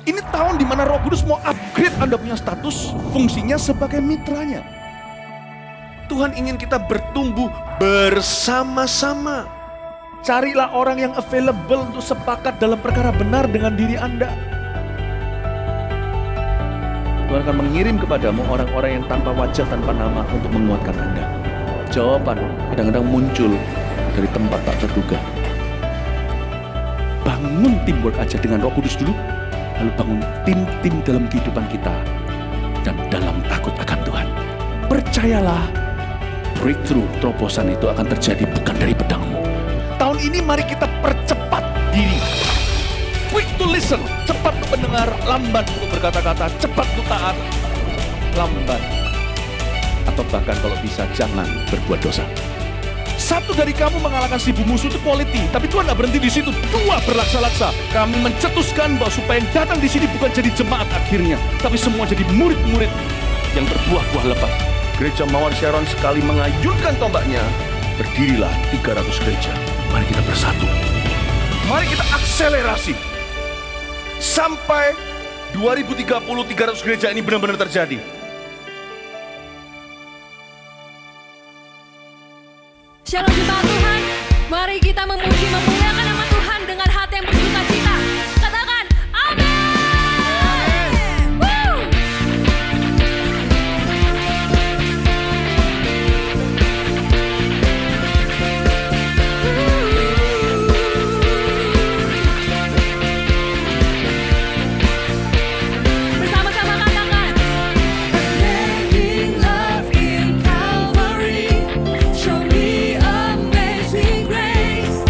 Ini tahun di mana Roh Kudus mau upgrade Anda punya status, fungsinya sebagai mitranya. Tuhan ingin kita bertumbuh bersama-sama. Carilah orang yang available untuk sepakat dalam perkara benar dengan diri Anda. Tuhan akan mengirim kepadamu orang-orang yang tanpa wajah, tanpa nama untuk menguatkan Anda. Jawaban kadang-kadang muncul dari tempat tak terduga. Bangun teamwork aja dengan Roh Kudus dulu, lalu bangun tim-tim dalam kehidupan kita dan dalam takut akan Tuhan. Percayalah, breakthrough, terobosan itu akan terjadi bukan dari pedangmu. Tahun ini mari kita percepat diri. Quick to listen, cepat untuk mendengar, lambat untuk berkata-kata, cepat untuk taat, lambat. Atau bahkan kalau bisa jangan berbuat dosa. Satu dari kamu mengalahkan 1000 musuh itu quality, tapi Tuhan tidak berhenti di situ. 2 berlaksa-laksa. Kami mencetuskan bahwa supaya yang datang di sini bukan jadi jemaat akhirnya, tapi semua jadi murid-murid yang berbuah-buah lebat. Gereja Mawar Sharon sekali mengayunkan tombaknya, berdirilah 300 gereja. Mari kita bersatu. Mari kita akselerasi. Sampai 2030 300 gereja ini benar-benar terjadi. Shalom jemaat Tuhan, mari kita memuji memuliakan nama Tuhan dengan hati yang bersuka cita. Katakan amin. Woo! Bersama-sama katakan Unending love in Calvary, show me amazing grace.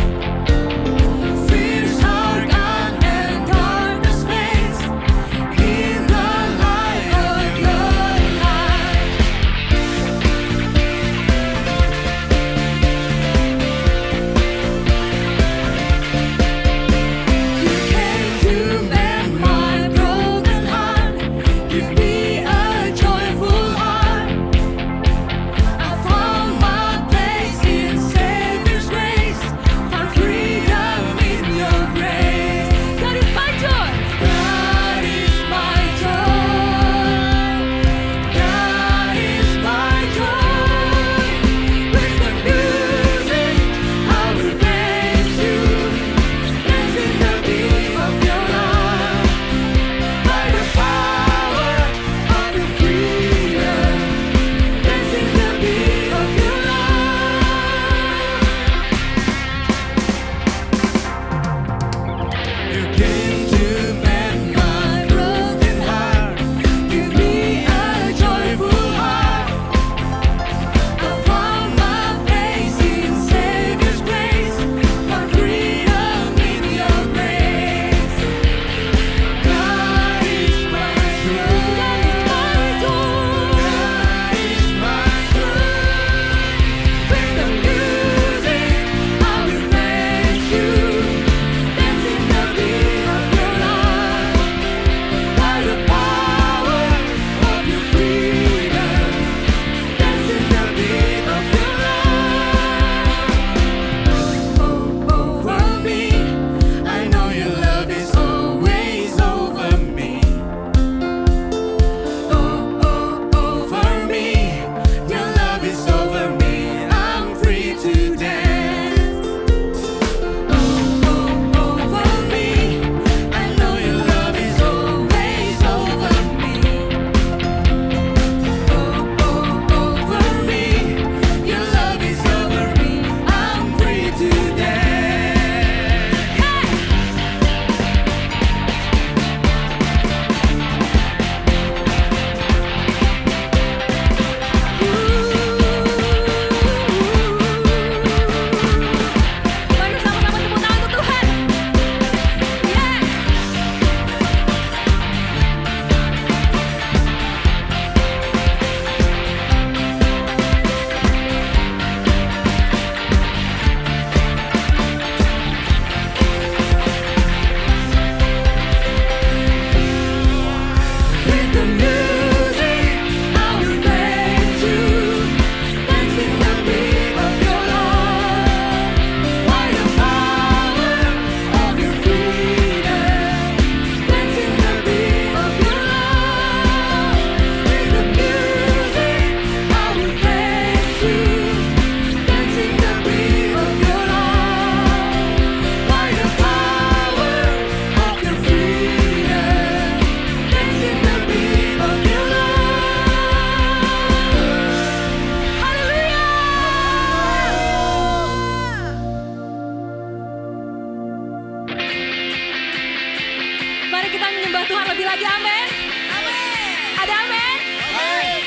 Mari kita menyembah Tuhan lebih lagi, amin. Amin. Ada amin? Amin.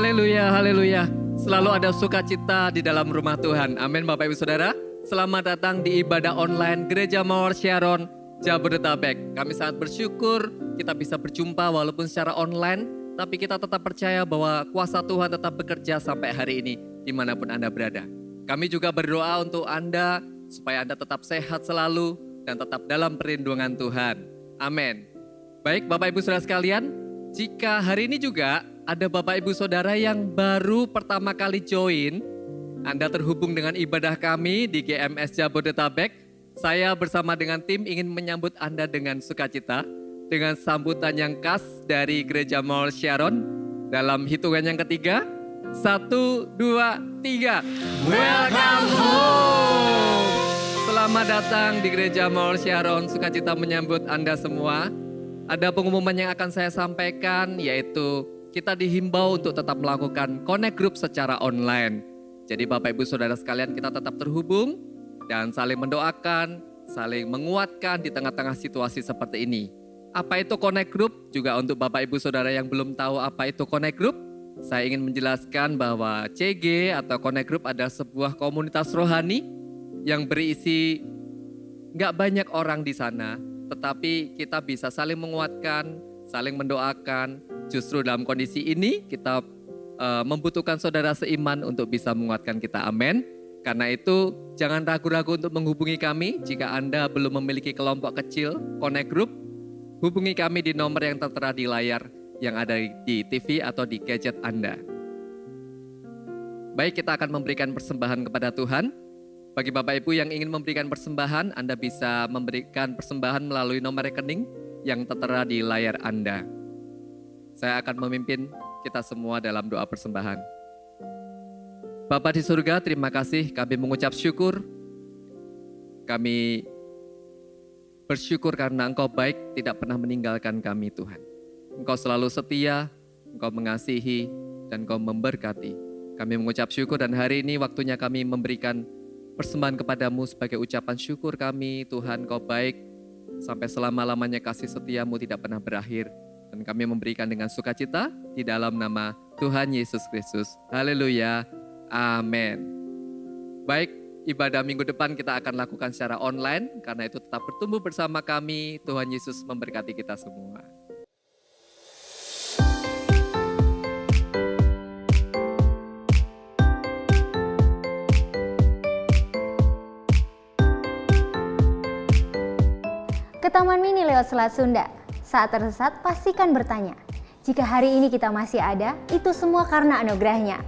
Haleluya, haleluya. Selalu ada sukacita di dalam rumah Tuhan. Amin Bapak Ibu Saudara. Selamat datang di ibadah online Gereja Mawar Sharon, Jabodetabek. Kami sangat bersyukur kita bisa berjumpa walaupun secara online tapi kita tetap percaya bahwa kuasa Tuhan tetap bekerja sampai hari ini dimanapun Anda berada. Kami juga berdoa untuk Anda supaya Anda tetap sehat selalu dan tetap dalam perlindungan Tuhan. Amin. Baik Bapak Ibu Saudara sekalian, jika hari ini juga ada Bapak Ibu Saudara yang baru pertama kali join, Anda terhubung dengan ibadah kami di GMS Jabodetabek, saya bersama dengan tim ingin menyambut Anda dengan sukacita, dengan sambutan yang khas dari Gereja Mall Sharon. Dalam hitungan yang ketiga, 1, 2, 3. Welcome home! Selamat datang di Gereja Mall Sharon, sukacita menyambut Anda semua. Ada pengumuman yang akan saya sampaikan, yaitu kita dihimbau untuk tetap melakukan connect group secara online. Jadi Bapak Ibu Saudara sekalian, kita tetap terhubung dan saling mendoakan, saling menguatkan di tengah-tengah situasi seperti ini. Apa itu connect group? Juga untuk Bapak Ibu Saudara yang belum tahu apa itu connect group, saya ingin menjelaskan bahwa CG atau connect group adalah sebuah komunitas rohani yang berisi nggak banyak orang di sana, tetapi kita bisa saling menguatkan, saling mendoakan. Justru dalam kondisi ini kita membutuhkan saudara seiman untuk bisa menguatkan kita. Amin. Karena itu jangan ragu-ragu untuk menghubungi kami. Jika Anda belum memiliki kelompok kecil connect group, hubungi kami di nomor yang tertera di layar yang ada di TV atau di gadget Anda. Baik, kita akan memberikan persembahan kepada Tuhan. Bagi Bapak Ibu yang ingin memberikan persembahan, Anda bisa memberikan persembahan melalui nomor rekening yang tertera di layar Anda. Saya akan memimpin kita semua dalam doa persembahan. Bapa di surga, terima kasih, kami mengucap syukur. Kami bersyukur karena Engkau baik, tidak pernah meninggalkan kami Tuhan. Engkau selalu setia, Engkau mengasihi, dan Engkau memberkati. Kami mengucap syukur dan hari ini waktunya kami memberikan persembahan kepadamu sebagai ucapan syukur kami. Tuhan, Engkau baik, sampai selama-lamanya kasih setiamu tidak pernah berakhir. Dan kami memberikan dengan sukacita di dalam nama Tuhan Yesus Kristus. Haleluya. Amin. Baik, ibadah minggu depan kita akan lakukan secara online. Karena itu tetap bertumbuh bersama kami. Tuhan Yesus memberkati kita semua. Ke Taman Mini lewat Selat Sunda. Saat tersesat, pastikan bertanya. Jika hari ini kita masih ada, itu semua karena anugerahnya.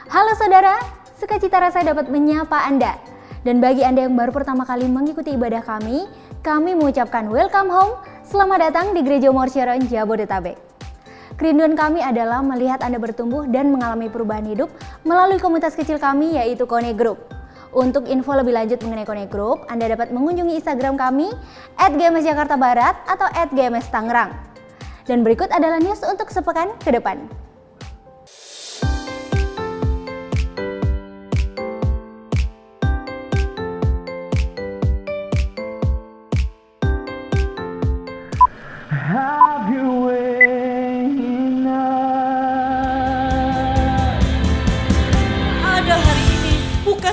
Halo saudara, sukacita rasanya dapat menyapa Anda. Dan bagi Anda yang baru pertama kali mengikuti ibadah kami mengucapkan welcome home, selamat datang di Gereja Mall Sharon Jabodetabek. Kerinduan kami adalah melihat Anda bertumbuh dan mengalami perubahan hidup melalui komunitas kecil kami yaitu Connect Group. Untuk info lebih lanjut mengenai Connect Group, Anda dapat mengunjungi Instagram kami @gmsjakartabarat atau @gmstangerang. Dan berikut adalah news untuk sepekan ke depan.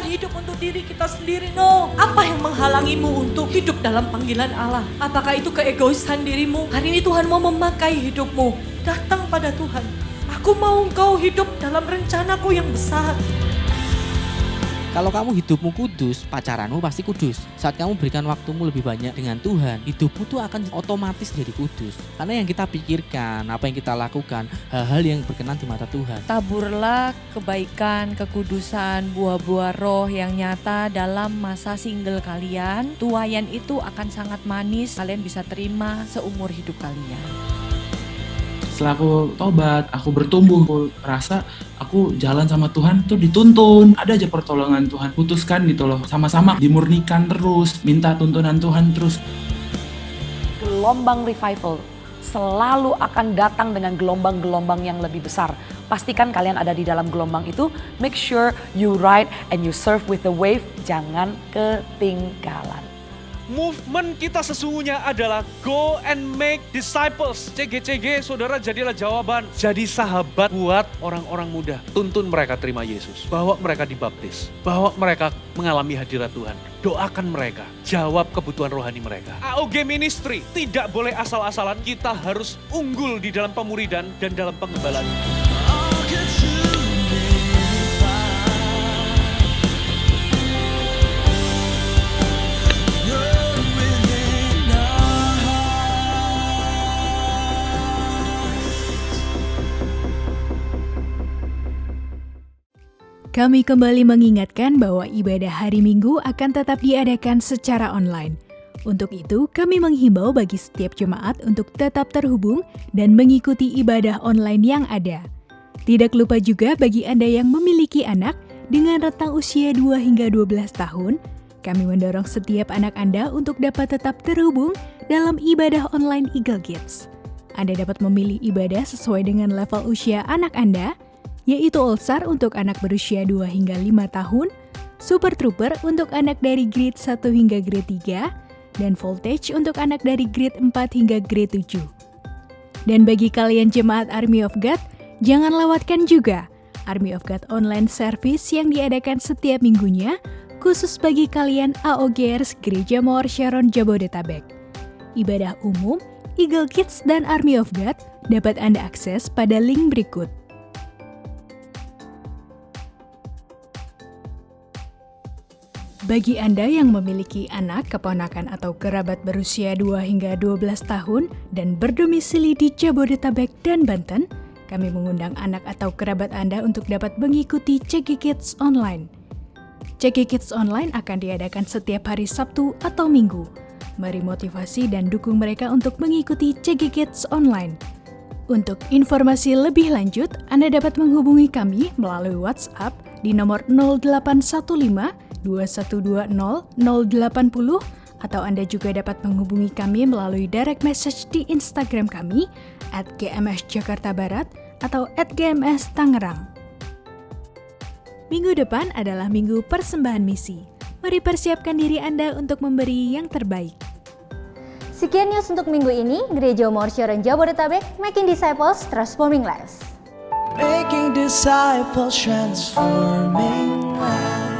Hidup untuk diri kita sendiri, no. Apa yang menghalangimu untuk hidup dalam panggilan Allah? Apakah itu keegoisan dirimu? Hari ini Tuhan mau memakai hidupmu. Datang pada Tuhan. Aku mau engkau hidup dalam rencanaku yang besar. Kalau kamu hidupmu kudus, pacaranmu pasti kudus. Saat kamu berikan waktumu lebih banyak dengan Tuhan, hidupmu tuh akan otomatis jadi kudus. Karena yang kita pikirkan, apa yang kita lakukan, hal-hal yang berkenan di mata Tuhan. Taburlah kebaikan, kekudusan, buah-buah roh yang nyata dalam masa single kalian. Tuayan itu akan sangat manis, kalian bisa terima seumur hidup kalian. Setelah aku tobat, aku bertumbuh, aku rasa aku jalan sama Tuhan tuh dituntun. Ada aja pertolongan Tuhan, putuskan gitu loh. Sama-sama dimurnikan terus, minta tuntunan Tuhan terus. Gelombang revival selalu akan datang dengan gelombang-gelombang yang lebih besar. Pastikan kalian ada di dalam gelombang itu. Make sure you ride and you surf with the wave. Jangan ketinggalan. movement kita sesungguhnya adalah go and make disciples. CGCG, saudara, jadilah jawaban. Jadi sahabat buat orang-orang muda. Tuntun mereka terima Yesus. Bawa mereka dibaptis. Bawa mereka mengalami hadirat Tuhan. Doakan mereka. Jawab kebutuhan rohani mereka. AOG Ministry tidak boleh asal-asalan. Kita harus unggul di dalam pemuridan dan dalam pengembalaan. Kami kembali mengingatkan bahwa ibadah hari Minggu akan tetap diadakan secara online. Untuk itu, kami menghimbau bagi setiap jemaat untuk tetap terhubung dan mengikuti ibadah online yang ada. Tidak lupa juga bagi Anda yang memiliki anak dengan rentang usia 2 hingga 12 tahun, kami mendorong setiap anak Anda untuk dapat tetap terhubung dalam ibadah online Eagle Kids. Anda dapat memilih ibadah sesuai dengan level usia anak Anda, yaitu All-Star untuk anak berusia 2 hingga 5 tahun, Super Trooper untuk anak dari grade 1 hingga grade 3, dan Voltage untuk anak dari grade 4 hingga grade 7. Dan bagi kalian jemaat Army of God, jangan lewatkan juga Army of God online service yang diadakan setiap minggunya, khusus bagi kalian AOGers Gereja Mawar Sharon Jabodetabek. Ibadah umum, Eagle Kids dan Army of God dapat Anda akses pada link berikut. Bagi Anda yang memiliki anak, keponakan atau kerabat berusia 2 hingga 12 tahun dan berdomisili di Jabodetabek dan Banten, kami mengundang anak atau kerabat Anda untuk dapat mengikuti CG Kids Online. CG Kids Online akan diadakan setiap hari Sabtu atau Minggu. Mari motivasi dan dukung mereka untuk mengikuti CG Kids Online. Untuk informasi lebih lanjut, Anda dapat menghubungi kami melalui WhatsApp di nomor 0815 2120 080 atau Anda juga dapat menghubungi kami melalui direct message di Instagram kami @gmsjakartabarat atau @gms_tangerang. Minggu depan adalah minggu persembahan misi. Mari persiapkan diri Anda untuk memberi yang terbaik. Sekian news untuk minggu ini. Gereja Mawar Sharon Jabodetabek, Making Disciples, Transforming Lives. Making disciples, transforming lives.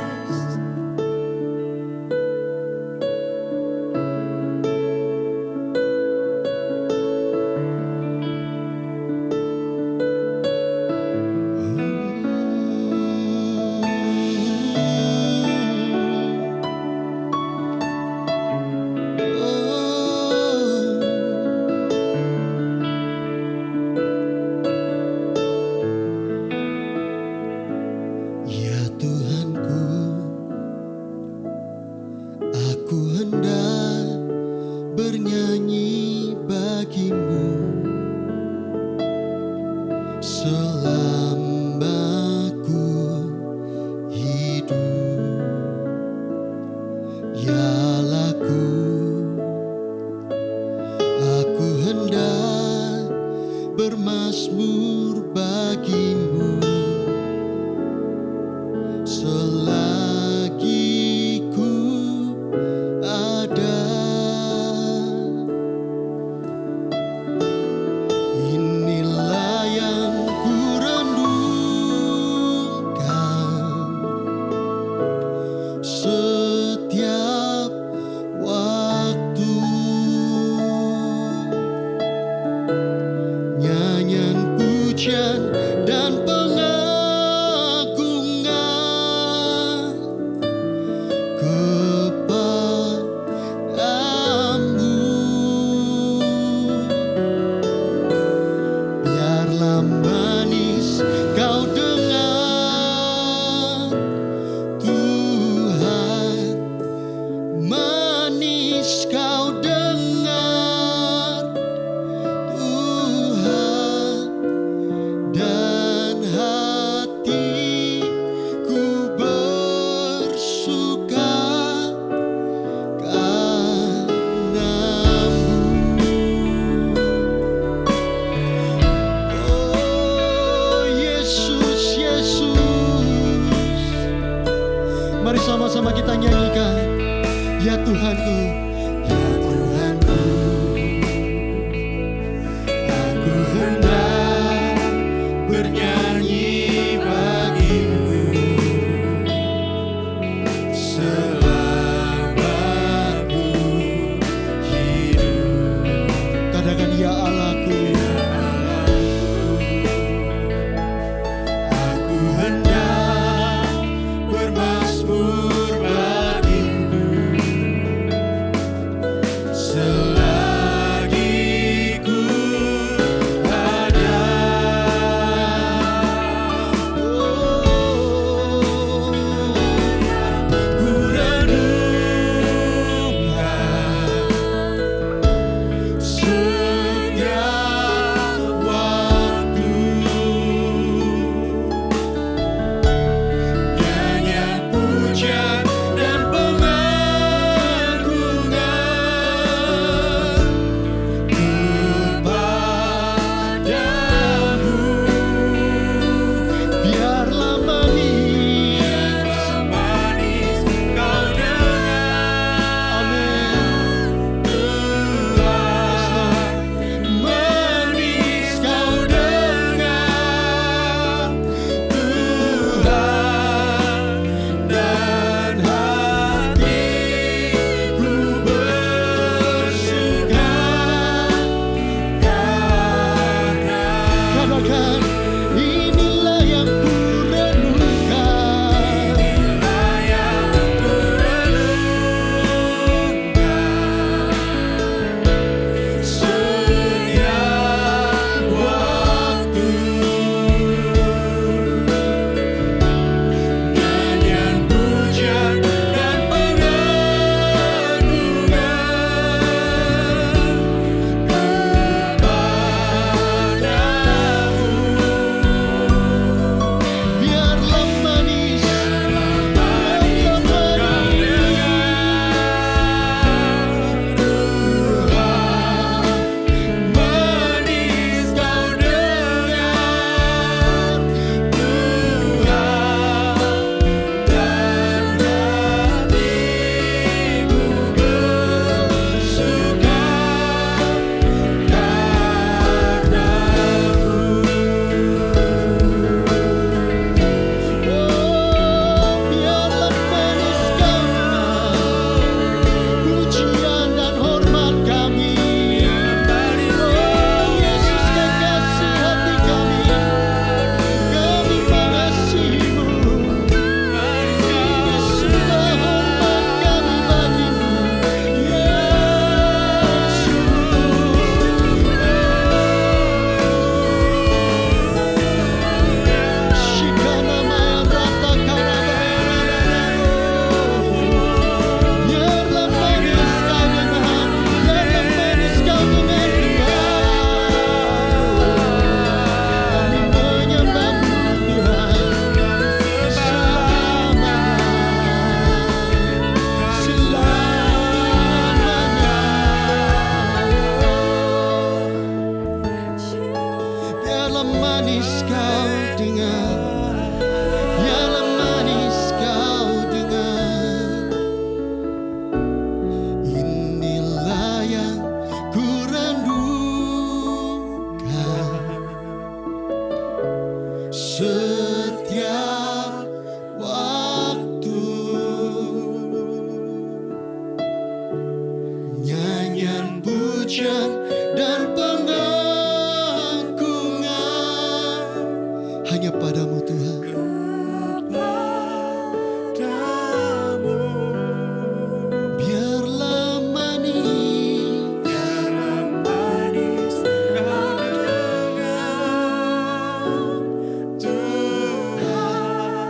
Mari sama-sama kita nyanyikan. Ya Tuhanku, katakan, inilah yang ku renungkan. Inilah yang ku renungkan. Setiap waktu nyanyian pujian dan biarlah manis manis kau dengar Tuhan, dan hatiku bersuka biarlah manis kau dengar pujian dan hormat kami. Oh Yesus, kekasih hati kami mengasihi-Mu. Ini sudah hormat kami bagimu, Yesus. Shikana maya rata biarlah manis kau dengar, biarlah manis kau dengar Tuhan. Kami menyembah-Mu Tuhan selamanya, selamanya. Biarlah manis kau dengar, biarlah manis kau dengar. Inilah yang ku renungkan setiap waktu. Nyanyian pujian dan pengagungan hanya padamu Tuhan. Kepadamu. Biarlah manis kau dengar Tuhan,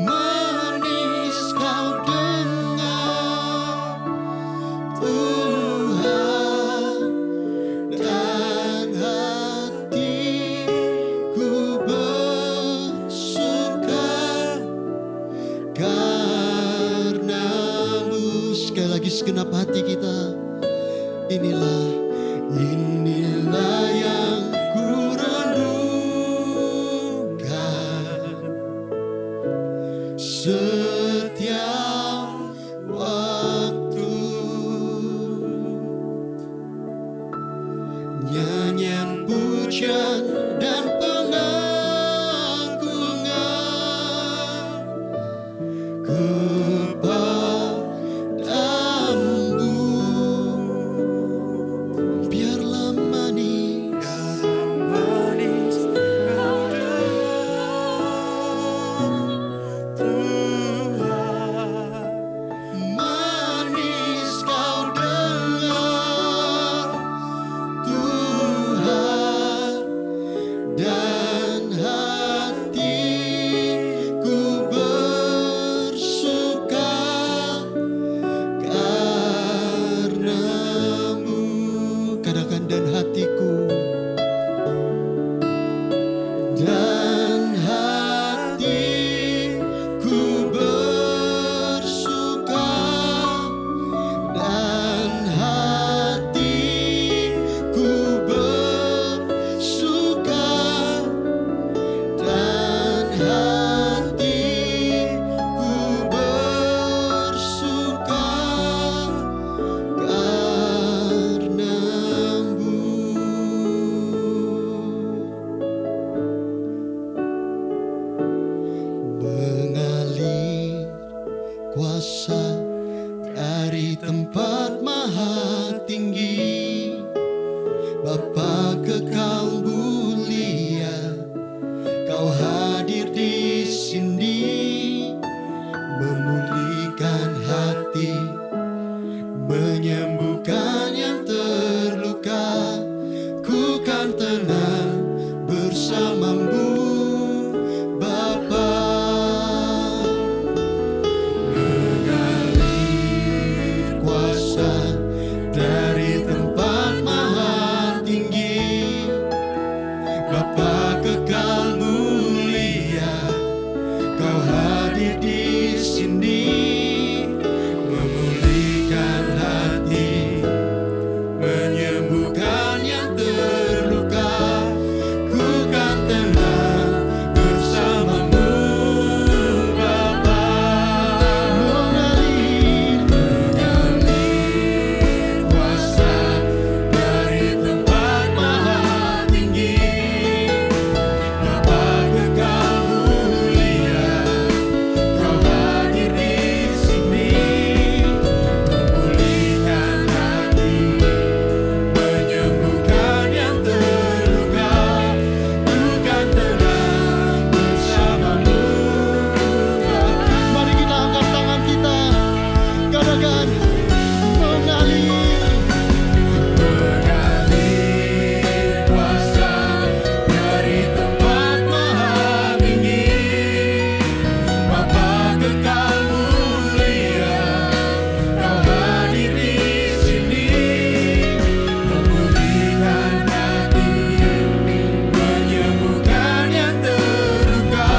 manis kau dengar Tuhan, dan hatiku bersuka karena-Mu. Sekali lagi segenap hati kita, inilah yang ku renungkan setiap waktu. Nyanyian pujian dan pengagungan kepadamu. Biarlah manis kau dengar Tuhan, manis kau dengar Tuhan, dan hatiku bersuka karena-Mu. Katakan, dan hatiku, dan hatiku bersuka, dan hatiku bersuka, dan hatiku bersuka karena-Mu. Mengalir kuasa dari tempat maha tinggi, Bapa kekal mulia tenang bersamamu Bapa. Mengalir kuasa dari tempat maha tinggi, Bapa kekal mulia, Kau hadir di sini, memulihkan hati, menyembuhkan yang terluka. Ku kan tenang bersamamu Bapa. Mengalir kuasa dari tempat maha tinggi, Bapa kekal mulia, Kau hadir di sini, memulihkan hati, menyembuhkan yang terluka. Ku kan tenang bersamamu Bapa. Mari kita angkat tangan kita, katakan mengalir kuasa dari tempat maha tinggi, Bapa kekal mulia, Kau hadir di sini, memulihkan hati, menyembuhkan yang terluka.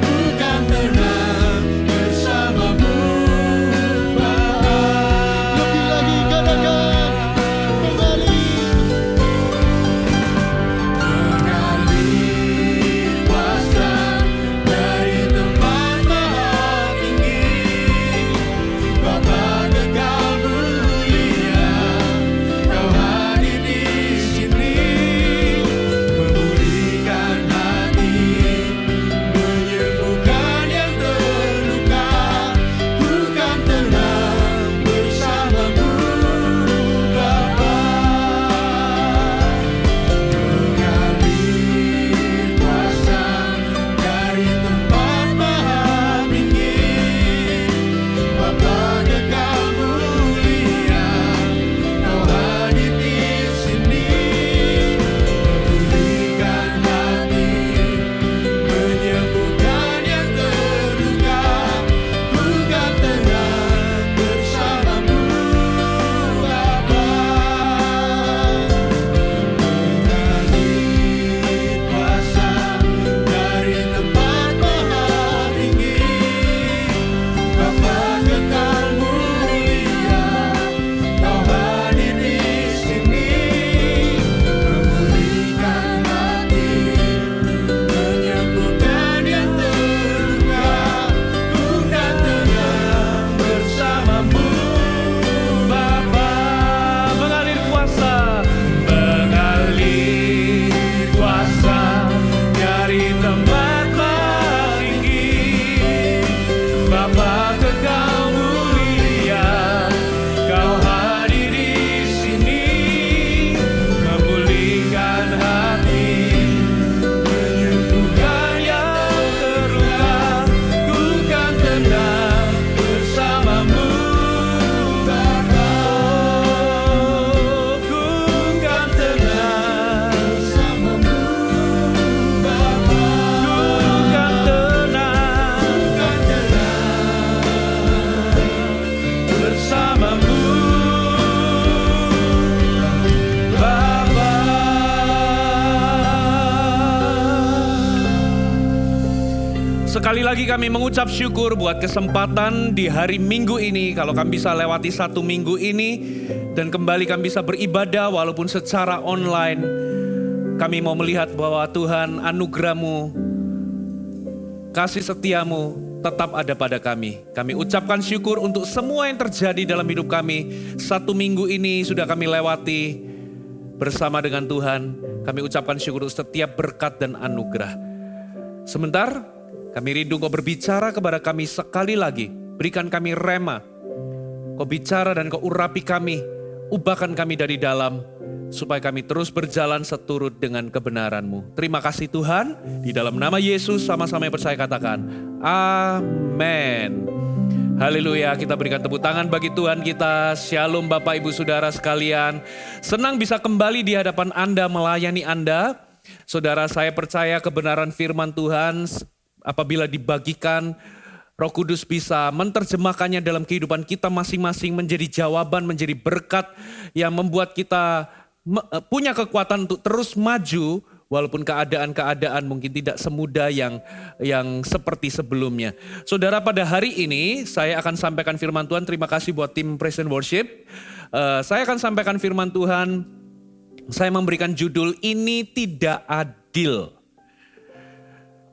Ku kan tenang bersamamu Bapa. Lebih lagi katakan mengalir kuasa dari tempat maha tinggi, Bapa kekal mulia, Kau hadir di sini, memulihkan hati, menyembuhkan yang terluka. Ku kan tenang bersamamu Bapa. Mengalir kuasa dari tempat maha tinggi, Bapa kekal mulia, Kau hadir di sini, memulihkan hati, menyembuhkan yang terluka. Ku kan tenang bersamamu Bapa. Mengalir kuasa dari tempat maha tinggi, Bapa kekal mulia, Kau hadir di sini, memulihkan hati, menyembuhkan yang terluka. Ku kan tenang bersamamu Bapa. Mengalir kuasa dari tempat maha tinggi, Bapa kekal mulia, Kau hadir di sini, memulihkan hati, menyembuhkan yang terluka. Ku kan tenang bersamamu Bapa. Ku kan tenang bersamamu Bapa. Ku kan tenang bersamamu Bapa. Sekali lagi kami mengucap syukur buat kesempatan di hari Minggu ini. Kalau kami bisa lewati satu minggu ini dan kembali kami bisa beribadah walaupun secara online. Kami mau melihat bahwa Tuhan anugerah-Mu, kasih setiamu tetap ada pada kami. Kami ucapkan syukur untuk semua yang terjadi dalam hidup kami. Satu minggu ini sudah kami lewati bersama dengan Tuhan. Kami ucapkan syukur untuk setiap berkat dan anugerah. Sebentar, kami rindu Kau berbicara kepada kami sekali lagi. Berikan kami rema. Kau bicara dan Kau urapi kami. Ubahkan kami dari dalam, supaya kami terus berjalan seturut dengan kebenaran-Mu. Terima kasih Tuhan, di dalam nama Yesus sama-sama yang percaya katakan, amin. Haleluya, kita berikan tepuk tangan bagi Tuhan kita. Shalom Bapak Ibu Saudara sekalian. Senang bisa kembali di hadapan Anda, melayani Anda. Saudara, saya percaya kebenaran firman Tuhan apabila dibagikan, Roh Kudus bisa menerjemahkannya dalam kehidupan kita masing-masing menjadi jawaban, menjadi berkat yang membuat kita punya kekuatan untuk terus maju walaupun keadaan-keadaan mungkin tidak semudah yang seperti sebelumnya. Saudara, pada hari ini saya akan sampaikan firman Tuhan. Terima kasih buat tim Praise and Worship. Saya akan sampaikan firman Tuhan. Saya memberikan judul Ini Tidak Adil.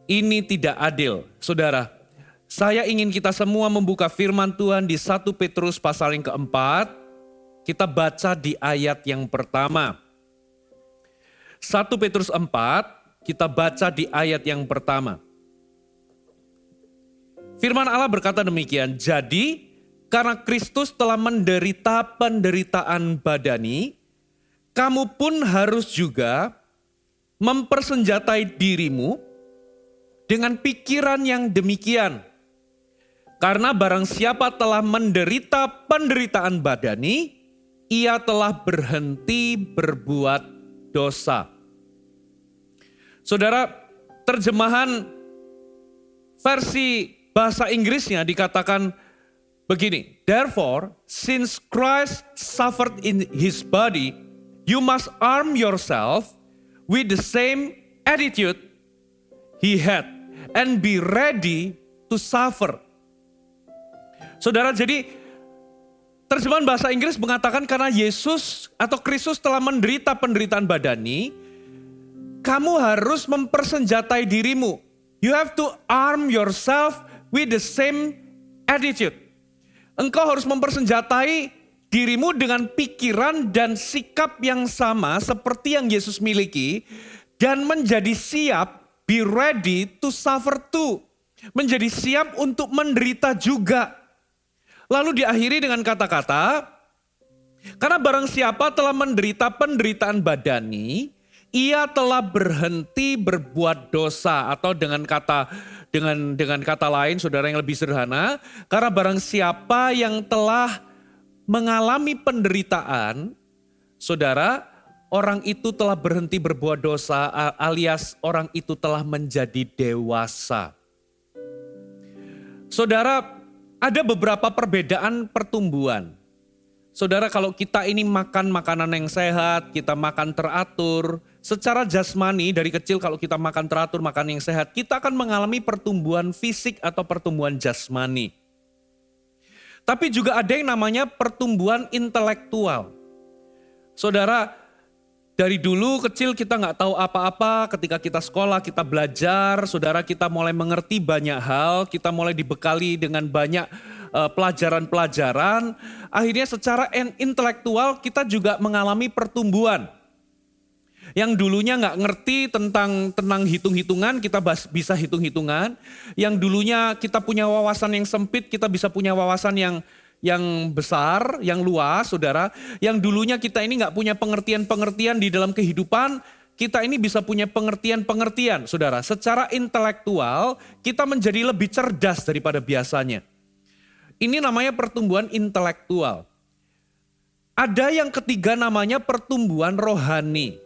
Ini tidak adil. Saudara, saya ingin kita semua membuka firman Tuhan di 1 Petrus pasal yang keempat. Kita baca di ayat yang pertama. 1 Petrus 4, kita baca di ayat yang pertama. Firman Allah berkata demikian, jadi karena Kristus telah menderita penderitaan badani, kamu pun harus juga mempersenjatai dirimu dengan pikiran yang demikian. Karena barang siapa telah menderita penderitaan badani, ia telah berhenti berbuat dosa. Saudara, terjemahan versi bahasa Inggrisnya dikatakan begini. Therefore, since Christ suffered in his body, you must arm yourself with the same attitude he had and be ready to suffer. Saudara, jadi terjemahan bahasa Inggris mengatakan karena Yesus atau Kristus telah menderita penderitaan badani, kamu harus mempersenjatai dirimu. You have to arm yourself with the same attitude. Engkau harus mempersenjatai dirimu dengan pikiran dan sikap yang sama seperti yang Yesus miliki dan menjadi siap, be ready to suffer too. Menjadi siap untuk menderita juga. Lalu diakhiri dengan kata-kata, karena barang siapa telah menderita penderitaan badani, ia telah berhenti berbuat dosa. Atau dengan kata lain, saudara yang lebih sederhana, karena barang siapa yang telah mengalami penderitaan, saudara, orang itu telah berhenti berbuat dosa, alias orang itu telah menjadi dewasa. Saudara, ada beberapa perbedaan pertumbuhan. Saudara, kalau kita ini makan makanan yang sehat, kita makan teratur, secara jasmani dari kecil kalau kita makan teratur, makan yang sehat, kita akan mengalami pertumbuhan fisik atau pertumbuhan jasmani. Tapi juga ada yang namanya pertumbuhan intelektual. Saudara, dari dulu kecil kita nggak tahu apa-apa, ketika kita sekolah, kita belajar, saudara kita mulai mengerti banyak hal, kita mulai dibekali dengan banyak pelajaran-pelajaran. Akhirnya secara intelektual kita juga mengalami pertumbuhan. Yang dulunya nggak ngerti tentang hitung-hitungan, kita bisa hitung-hitungan. Yang dulunya kita punya wawasan yang sempit, kita bisa punya wawasan yang besar, yang luas, saudara. Yang dulunya kita ini nggak punya pengertian-pengertian di dalam kehidupan, kita ini bisa punya pengertian-pengertian, saudara. Secara intelektual, kita menjadi lebih cerdas daripada biasanya. Ini namanya pertumbuhan intelektual. Ada yang ketiga namanya pertumbuhan rohani.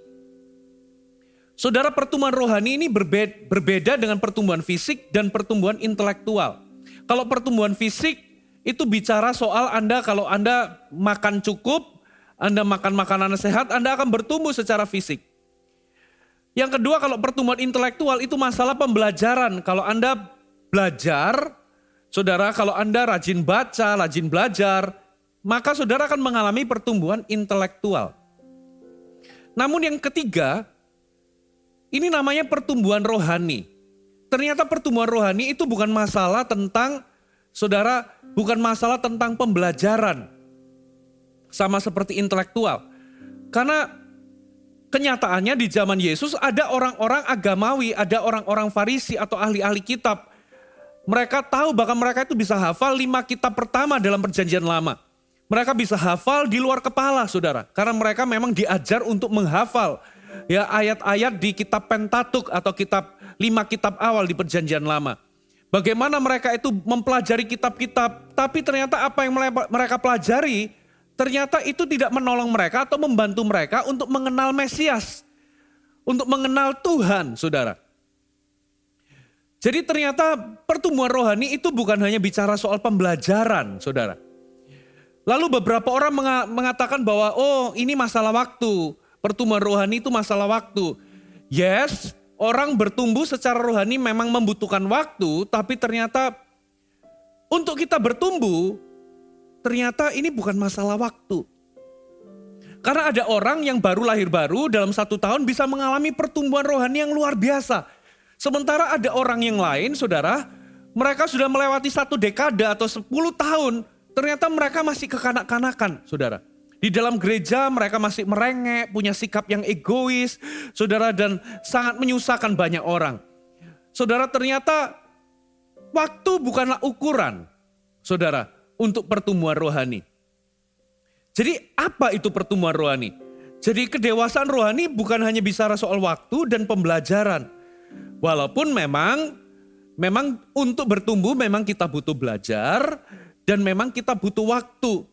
Saudara, pertumbuhan rohani ini berbeda dengan pertumbuhan fisik dan pertumbuhan intelektual. Kalau pertumbuhan fisik, itu bicara soal Anda, kalau Anda makan cukup, Anda makan makanan sehat, Anda akan bertumbuh secara fisik. Yang kedua, kalau pertumbuhan intelektual itu masalah pembelajaran. Kalau Anda belajar, saudara, kalau Anda rajin baca, rajin belajar, maka saudara akan mengalami pertumbuhan intelektual. Namun yang ketiga, ini namanya pertumbuhan rohani. Ternyata pertumbuhan rohani itu bukan masalah tentang, saudara, bukan masalah tentang pembelajaran. Sama seperti intelektual. Karena kenyataannya di zaman Yesus ada orang-orang agamawi, ada orang-orang Farisi atau ahli-ahli kitab. Mereka tahu bahkan mereka itu bisa hafal 5 kitab pertama dalam perjanjian lama. Mereka bisa hafal di luar kepala, saudara. Karena mereka memang diajar untuk menghafal ya ayat-ayat di kitab Pentatuk atau 5 kitab awal di perjanjian lama. Bagaimana mereka itu mempelajari kitab-kitab, tapi ternyata apa yang mereka pelajari, ternyata itu tidak menolong mereka atau membantu mereka untuk mengenal Mesias, untuk mengenal Tuhan, saudara. Jadi ternyata pertumbuhan rohani itu bukan hanya bicara soal pembelajaran, saudara. Lalu beberapa orang mengatakan bahwa, oh ini masalah waktu, pertumbuhan rohani itu masalah waktu. Yes, orang bertumbuh secara rohani memang membutuhkan waktu, tapi ternyata untuk kita bertumbuh, ternyata ini bukan masalah waktu. Karena ada orang yang baru lahir baru dalam 1 tahun bisa mengalami pertumbuhan rohani yang luar biasa. Sementara ada orang yang lain, saudara, mereka sudah melewati 1 dekade atau 10 tahun, ternyata mereka masih kekanak-kanakan, saudara. Di dalam gereja mereka masih merengek, punya sikap yang egois, saudara, dan sangat menyusahkan banyak orang. Saudara, ternyata waktu bukanlah ukuran, saudara, untuk pertumbuhan rohani. Jadi apa itu pertumbuhan rohani? Jadi kedewasaan rohani bukan hanya bicara soal waktu dan pembelajaran. Walaupun memang untuk bertumbuh memang kita butuh belajar dan memang kita butuh waktu.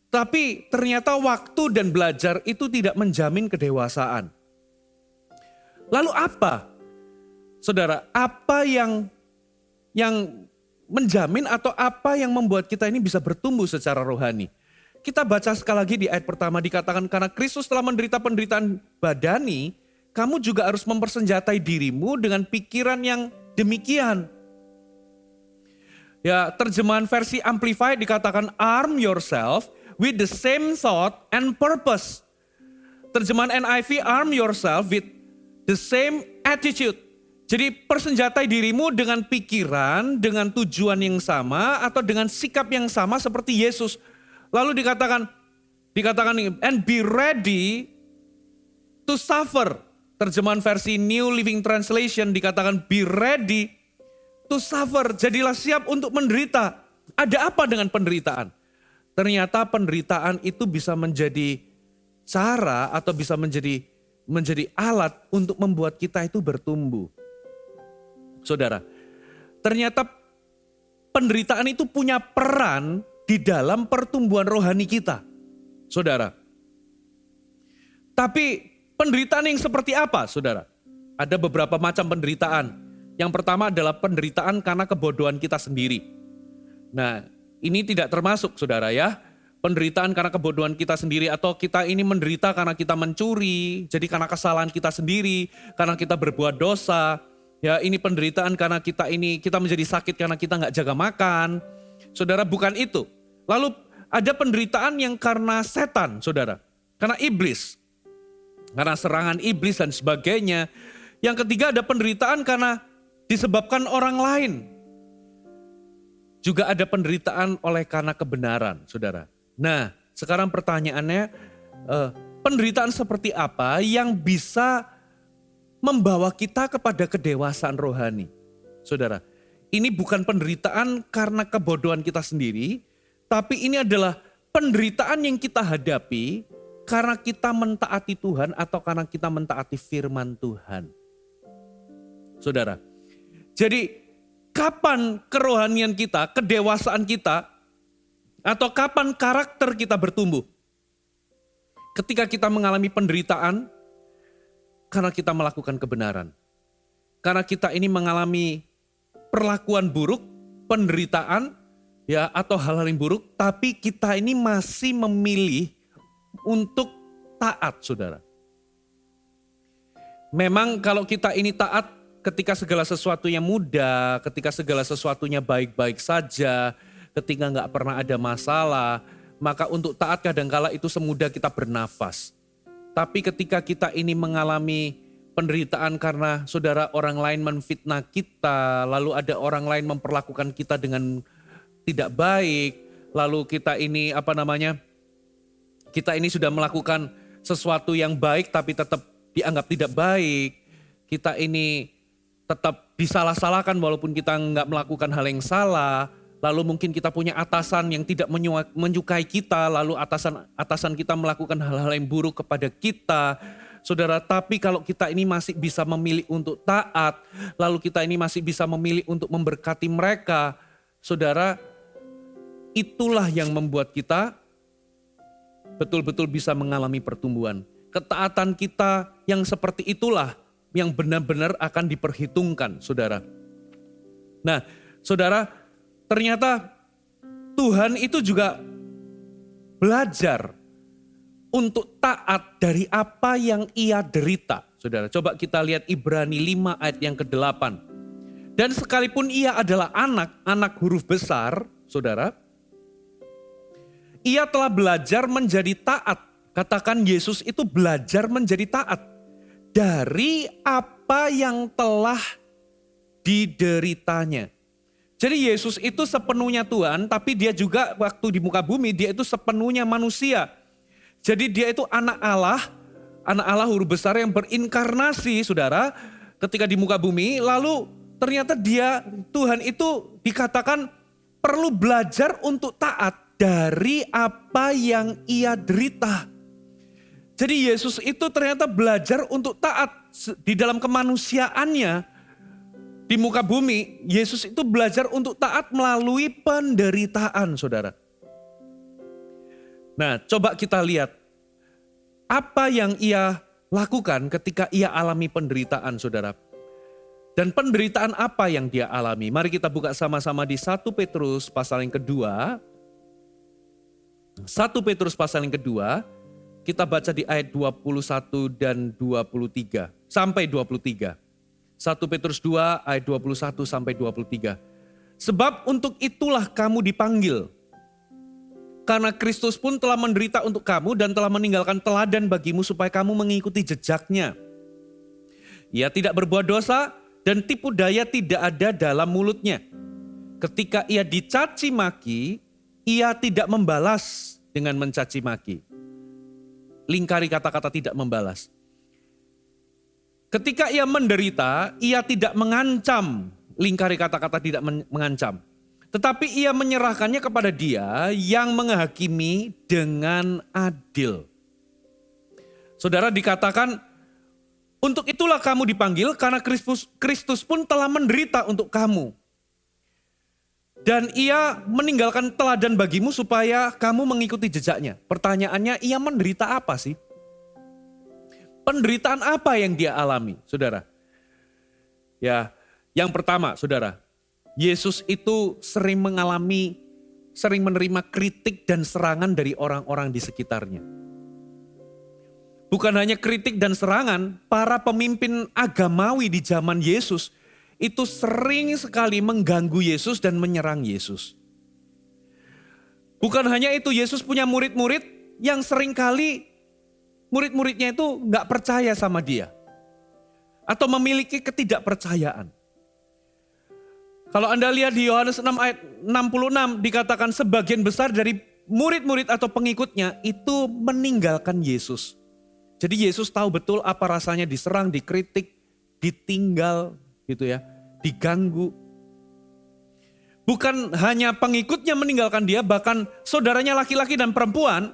Tapi ternyata waktu dan belajar itu tidak menjamin kedewasaan. Lalu apa? Saudara, apa yang menjamin atau apa yang membuat kita ini bisa bertumbuh secara rohani? Kita baca sekali lagi di ayat pertama dikatakan karena Kristus telah menderita penderitaan badani, kamu juga harus mempersenjatai dirimu dengan pikiran yang demikian. Ya, terjemahan versi Amplified dikatakan arm yourself with the same thought and purpose. Terjemahan NIV arm yourself with the same attitude. Jadi persenjatai dirimu dengan pikiran, dengan tujuan yang sama atau dengan sikap yang sama seperti Yesus. Lalu dikatakan and be ready to suffer. Terjemahan versi New Living Translation dikatakan be ready to suffer. Jadilah siap untuk menderita. Ada apa dengan penderitaan? Ternyata penderitaan itu bisa menjadi cara atau bisa menjadi alat untuk membuat kita itu bertumbuh. Saudara, ternyata penderitaan itu punya peran di dalam pertumbuhan rohani kita. Saudara. Tapi penderitaan yang seperti apa, saudara? Ada beberapa macam penderitaan. Yang pertama adalah penderitaan karena kebodohan kita sendiri. Nah, ini tidak termasuk, saudara ya. Penderitaan karena kebodohan kita sendiri atau kita ini menderita karena kita mencuri, jadi karena kesalahan kita sendiri, karena kita berbuat dosa. Ya, ini penderitaan karena kita menjadi sakit karena kita nggak jaga makan. Saudara, bukan itu. Lalu ada penderitaan yang karena setan, saudara. Karena iblis. Karena serangan iblis dan sebagainya. Yang ketiga ada penderitaan karena disebabkan orang lain. Juga ada penderitaan oleh karena kebenaran, saudara. Nah, sekarang pertanyaannya, penderitaan seperti apa yang bisa membawa kita kepada kedewasaan rohani? Saudara, ini bukan penderitaan karena kebodohan kita sendiri, tapi ini adalah penderitaan yang kita hadapi karena kita mentaati Tuhan atau karena kita mentaati firman Tuhan. Saudara, jadi kapan kerohanian kita, kedewasaan kita, atau kapan karakter kita bertumbuh? Ketika kita mengalami penderitaan karena kita melakukan kebenaran. Karena kita ini mengalami perlakuan buruk, penderitaan, ya atau hal-hal yang buruk, tapi kita ini masih memilih untuk taat, saudara. Memang kalau kita ini taat ketika segala sesuatunya mudah, ketika segala sesuatunya baik-baik saja, ketika nggak pernah ada masalah, maka untuk taat kadangkala itu semudah kita bernafas. Tapi ketika kita ini mengalami penderitaan karena saudara orang lain menfitnah kita, lalu ada orang lain memperlakukan kita dengan tidak baik, lalu kita ini kita ini sudah melakukan sesuatu yang baik tapi tetap dianggap tidak baik. Kita ini tetap disalah-salahkan walaupun kita nggak melakukan hal yang salah. Lalu mungkin kita punya atasan yang tidak menyukai kita, lalu atasan kita melakukan hal-hal yang buruk kepada kita. Saudara, tapi kalau kita ini masih bisa memilih untuk taat, lalu kita ini masih bisa memilih untuk memberkati mereka, saudara, itulah yang membuat kita betul-betul bisa mengalami pertumbuhan. Ketaatan kita yang seperti itulah yang benar-benar akan diperhitungkan, saudara. Nah, saudara, ternyata Tuhan itu juga belajar untuk taat dari apa yang ia derita. Saudara, coba kita lihat Ibrani 5 ayat yang ke-8. Dan sekalipun ia adalah anak huruf besar, saudara, ia telah belajar menjadi taat. Katakan Yesus itu belajar menjadi taat dari apa yang telah dideritanya. Jadi Yesus itu sepenuhnya Tuhan, tapi dia juga waktu di muka bumi, dia itu sepenuhnya manusia. Jadi dia itu anak Allah huruf besar yang berinkarnasi, saudara, ketika di muka bumi. Lalu ternyata Tuhan itu dikatakan perlu belajar untuk taat dari apa yang ia derita. Jadi Yesus itu ternyata belajar untuk taat di dalam kemanusiaannya di muka bumi. Yesus itu belajar untuk taat melalui penderitaan, saudara. Nah, coba kita lihat apa yang ia lakukan ketika ia alami penderitaan, saudara. Dan penderitaan apa yang dia alami? Mari kita buka sama-sama di 1 Petrus pasal yang kedua. 1 Petrus pasal yang kedua, kita baca di ayat 21 dan 23 sampai 23. 1 Petrus 2 ayat 21 sampai 23. Sebab untuk itulah kamu dipanggil. Karena Kristus pun telah menderita untuk kamu dan telah meninggalkan teladan bagimu supaya kamu mengikuti jejaknya. Ia tidak berbuat dosa dan tipu daya tidak ada dalam mulutnya. Ketika ia dicaci maki, ia tidak membalas dengan mencaci maki. Lingkari kata-kata tidak membalas. Ketika ia menderita, ia tidak mengancam. Lingkari kata-kata tidak mengancam. Tetapi ia menyerahkannya kepada Dia yang menghakimi dengan adil. Saudara, dikatakan, untuk itulah kamu dipanggil karena Kristus pun telah menderita untuk kamu. Dan ia meninggalkan teladan bagimu supaya kamu mengikuti jejaknya. Pertanyaannya, ia menderita apa sih? Penderitaan apa yang dia alami, saudara? Ya, yang pertama, saudara, Yesus itu sering menerima kritik dan serangan dari orang-orang di sekitarnya. Bukan hanya kritik dan serangan, para pemimpin agamawi di zaman Yesus itu sering sekali mengganggu Yesus dan menyerang Yesus. Bukan hanya itu, Yesus punya murid-murid yang sering kali murid-muridnya itu gak percaya sama dia. Atau memiliki ketidakpercayaan. Kalau Anda lihat di Yohanes 6 ayat 66 dikatakan sebagian besar dari murid-murid atau pengikutnya itu meninggalkan Yesus. Jadi Yesus tahu betul apa rasanya diserang, dikritik, ditinggal gitu ya, diganggu. Bukan hanya pengikutnya meninggalkan dia, bahkan saudaranya laki-laki dan perempuan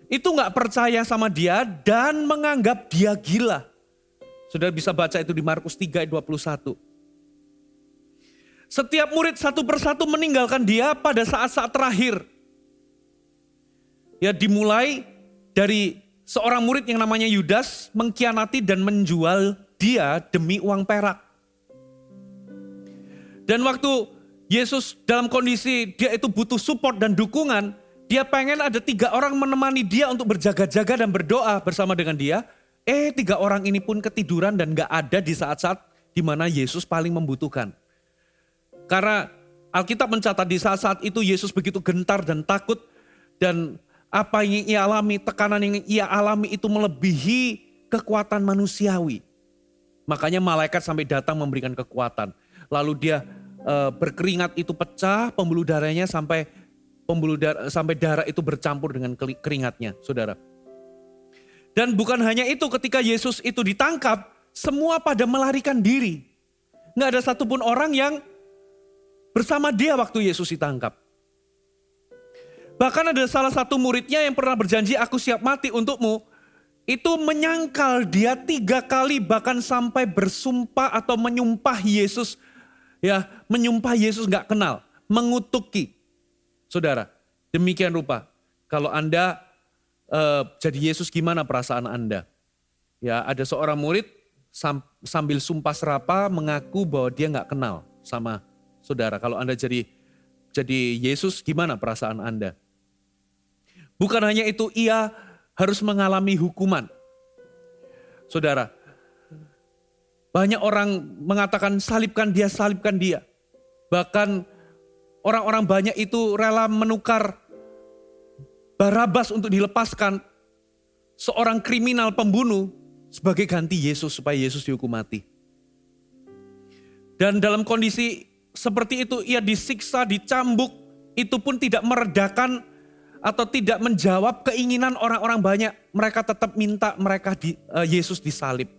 itu gak percaya sama dia dan menganggap dia gila. Saudara bisa baca itu di Markus 3 ayat 21. Setiap murid satu persatu meninggalkan dia pada saat-saat terakhir. Ya, dimulai dari seorang murid yang namanya Yudas mengkhianati dan menjual dia demi uang perak. Dan waktu Yesus dalam kondisi dia itu butuh support dan dukungan, dia pengen ada 3 orang menemani dia untuk berjaga-jaga dan berdoa bersama dengan dia. 3 orang ini pun ketiduran dan gak ada di saat-saat di mana Yesus paling membutuhkan. Karena Alkitab mencatat di saat-saat itu Yesus begitu gentar dan takut, dan apa yang ia alami, tekanan yang ia alami itu melebihi kekuatan manusiawi. Makanya malaikat sampai datang memberikan kekuatan. Lalu dia berkeringat itu pecah, pembuluh darahnya sampai darah itu bercampur dengan keringatnya, saudara. Dan bukan hanya itu, ketika Yesus itu ditangkap, semua pada melarikan diri. Nggak ada satupun orang yang bersama dia waktu Yesus ditangkap. Bahkan ada salah satu muridnya yang pernah berjanji, aku siap mati untukmu. itu menyangkal dia 3 kali, bahkan sampai bersumpah atau menyumpah Yesus, ya, menyumpah Yesus gak kenal, mengutuki. Saudara, demikian rupa kalau Anda jadi Yesus, gimana perasaan Anda? Ya, ada seorang murid sambil sumpah serapah mengaku bahwa dia gak kenal sama saudara. Kalau Anda jadi Yesus, gimana perasaan Anda? Bukan hanya itu, ia harus mengalami hukuman. Saudara, banyak orang mengatakan salibkan dia, salibkan dia. Bahkan orang-orang banyak itu rela menukar Barabas untuk dilepaskan, seorang kriminal pembunuh, sebagai ganti Yesus supaya Yesus dihukum mati. Dan dalam kondisi seperti itu ia disiksa, dicambuk, itu pun tidak meredakan atau tidak menjawab keinginan orang-orang banyak. Mereka tetap minta Yesus disalib.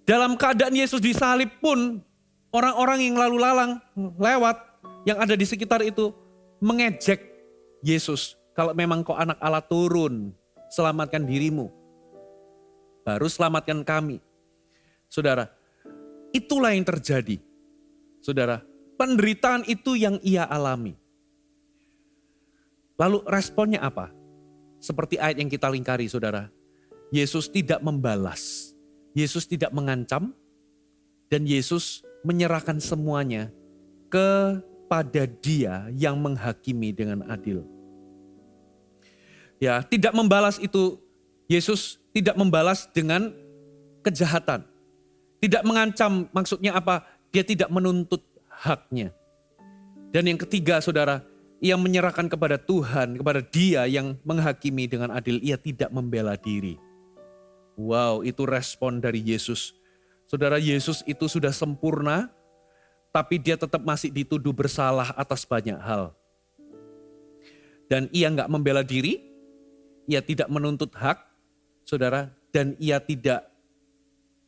Dalam keadaan Yesus disalib pun, orang-orang yang lalu lalang lewat, yang ada di sekitar itu mengejek Yesus. Kalau memang kau anak Allah, turun, selamatkan dirimu. Baru selamatkan kami. Saudara, itulah yang terjadi. Saudara, penderitaan itu yang ia alami. Lalu responnya apa? Seperti ayat yang kita lingkari, saudara. Yesus tidak membalas. Yesus tidak mengancam. Dan Yesus menyerahkan semuanya kepada Dia yang menghakimi dengan adil. Ya, tidak membalas itu, Yesus tidak membalas dengan kejahatan. Tidak mengancam, maksudnya apa? Dia tidak menuntut haknya. Dan yang ketiga, saudara, ia menyerahkan kepada Tuhan, kepada Dia yang menghakimi dengan adil. Ia tidak membela diri. Wow, itu respon dari Yesus. Saudara, Yesus itu sudah sempurna, tapi dia tetap masih dituduh bersalah atas banyak hal. Dan ia nggak membela diri, ia tidak menuntut hak, saudara, dan ia tidak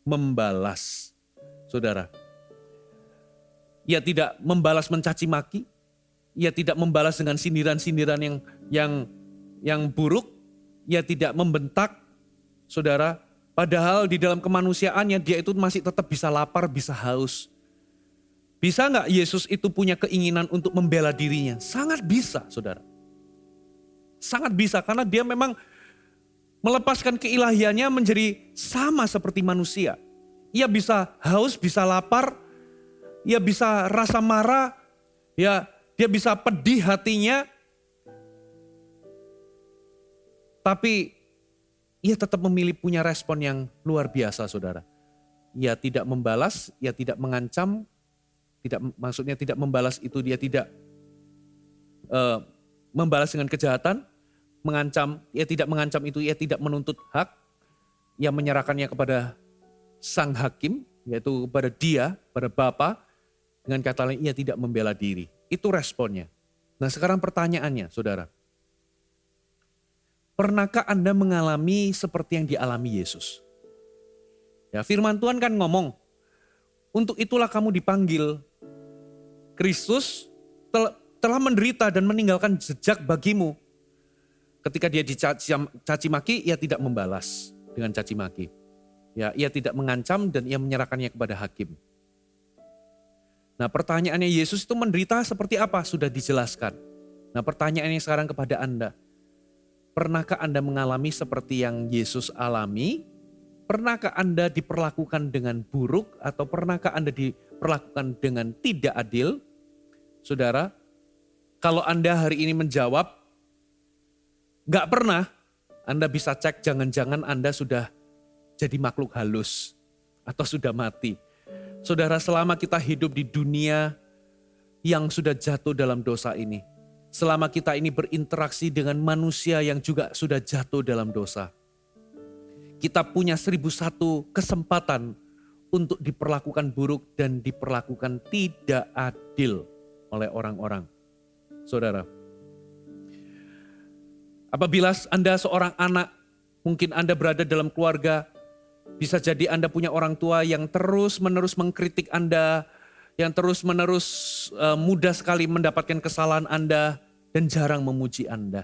membalas, saudara. Ia tidak membalas mencaci maki, ia tidak membalas dengan sindiran-sindiran yang buruk, ia tidak membentak, saudara. Padahal di dalam kemanusiaannya dia itu masih tetap bisa lapar, bisa haus. Bisa nggak Yesus itu punya keinginan untuk membela dirinya? Sangat bisa, saudara. Sangat bisa, karena dia memang melepaskan keilahiannya menjadi sama seperti manusia. Ia bisa haus, bisa lapar, ia bisa rasa marah, ya, dia bisa pedih hatinya. Tapi ia tetap memilih punya respon yang luar biasa, saudara. Ia tidak membalas, ia tidak mengancam, maksudnya tidak membalas itu, dia tidak membalas dengan kejahatan, mengancam, ia tidak mengancam itu, ia tidak menuntut hak, ia menyerahkannya kepada sang hakim, yaitu kepada Dia, pada Bapa. Dengan kata lain, ia tidak membela diri. Itu responnya. Nah, sekarang pertanyaannya, saudara. Pernahkah Anda mengalami seperti yang dialami Yesus? Ya, firman Tuhan kan ngomong, untuk itulah kamu dipanggil. Kristus telah menderita dan meninggalkan jejak bagimu. Ketika dia dicaci maki, ia tidak membalas dengan caci maki. Ya, ia tidak mengancam dan ia menyerahkannya kepada hakim. Nah, pertanyaannya, Yesus itu menderita seperti apa? Sudah dijelaskan. Nah, pertanyaannya sekarang kepada Anda. Pernahkah Anda mengalami seperti yang Yesus alami? Pernahkah Anda diperlakukan dengan buruk? Atau pernahkah Anda diperlakukan dengan tidak adil? Saudara, kalau Anda hari ini menjawab, gak pernah, Anda bisa cek jangan-jangan Anda sudah jadi makhluk halus atau sudah mati. Saudara, selama kita hidup di dunia yang sudah jatuh dalam dosa ini, selama kita ini berinteraksi dengan manusia yang juga sudah jatuh dalam dosa, kita punya 1001 kesempatan untuk diperlakukan buruk dan diperlakukan tidak adil oleh orang-orang. Saudara, apabila Anda seorang anak, mungkin Anda berada dalam keluarga, bisa jadi Anda punya orang tua yang terus-menerus mengkritik Anda, yang terus-menerus mudah sekali mendapatkan kesalahan Anda dan jarang memuji Anda.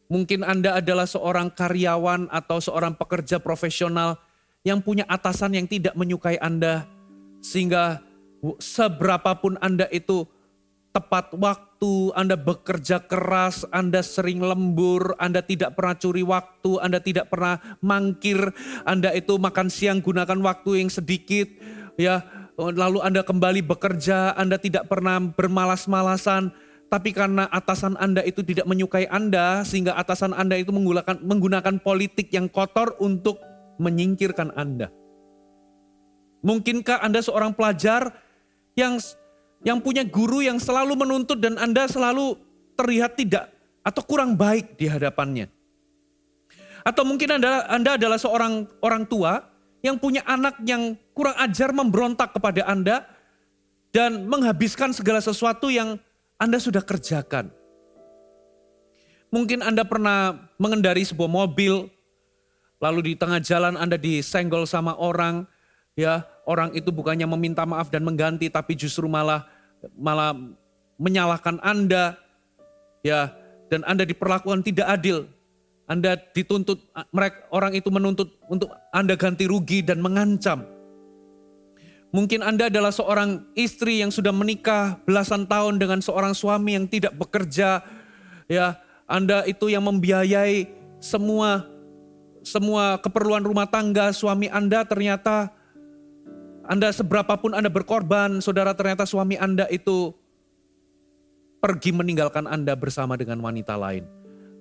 Mungkin Anda adalah seorang karyawan atau seorang pekerja profesional yang punya atasan yang tidak menyukai Anda. Sehingga seberapapun Anda itu tepat waktu, Anda bekerja keras, Anda sering lembur, Anda tidak pernah curi waktu, Anda tidak pernah mangkir, Anda itu makan siang gunakan waktu yang sedikit, ya. Lalu Anda kembali bekerja, Anda tidak pernah bermalas-malasan, tapi karena atasan Anda itu tidak menyukai Anda, sehingga atasan Anda itu menggunakan politik yang kotor untuk menyingkirkan Anda. Mungkinkah Anda seorang pelajar yang punya guru yang selalu menuntut dan Anda selalu terlihat tidak atau kurang baik di hadapannya? Atau mungkin Anda adalah seorang orang tua yang punya anak yang kurang ajar memberontak kepada Anda dan menghabiskan segala sesuatu yang Anda sudah kerjakan. Mungkin Anda pernah mengendarai sebuah mobil, lalu di tengah jalan Anda disenggol sama orang, ya, orang itu bukannya meminta maaf dan mengganti, tapi justru malah menyalahkan Anda, ya, dan Anda diperlakukan tidak adil. Anda dituntut, orang itu menuntut untuk Anda ganti rugi dan mengancam. Mungkin Anda adalah seorang istri yang sudah menikah belasan tahun dengan seorang suami yang tidak bekerja, ya, Anda itu yang membiayai semua keperluan rumah tangga suami Anda. Ternyata Anda seberapapun Anda berkorban, saudara, ternyata suami Anda itu pergi meninggalkan Anda bersama dengan wanita lain.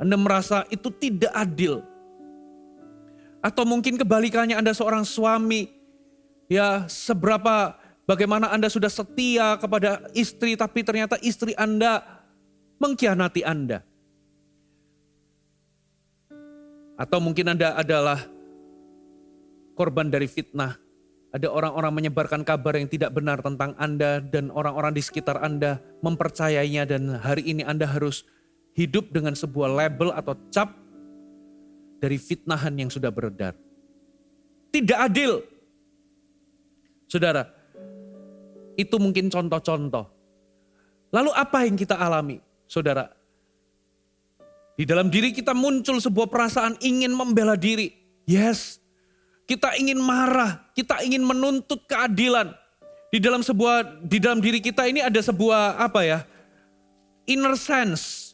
Anda merasa itu tidak adil. Atau mungkin kebalikannya, Anda seorang suami, ya, bagaimana Anda sudah setia kepada istri, tapi ternyata istri Anda mengkhianati Anda. Atau mungkin Anda adalah korban dari fitnah. Ada orang-orang menyebarkan kabar yang tidak benar tentang Anda dan orang-orang di sekitar Anda mempercayainya, dan hari ini Anda harus hidup dengan sebuah label atau cap dari fitnahan yang sudah beredar. Tidak adil. Saudara, itu mungkin contoh-contoh. Lalu apa yang kita alami, saudara? Di dalam diri kita muncul sebuah perasaan ingin membela diri. Yes, kita ingin marah, kita ingin menuntut keadilan. Di dalam diri kita ini ada sebuah inner sense.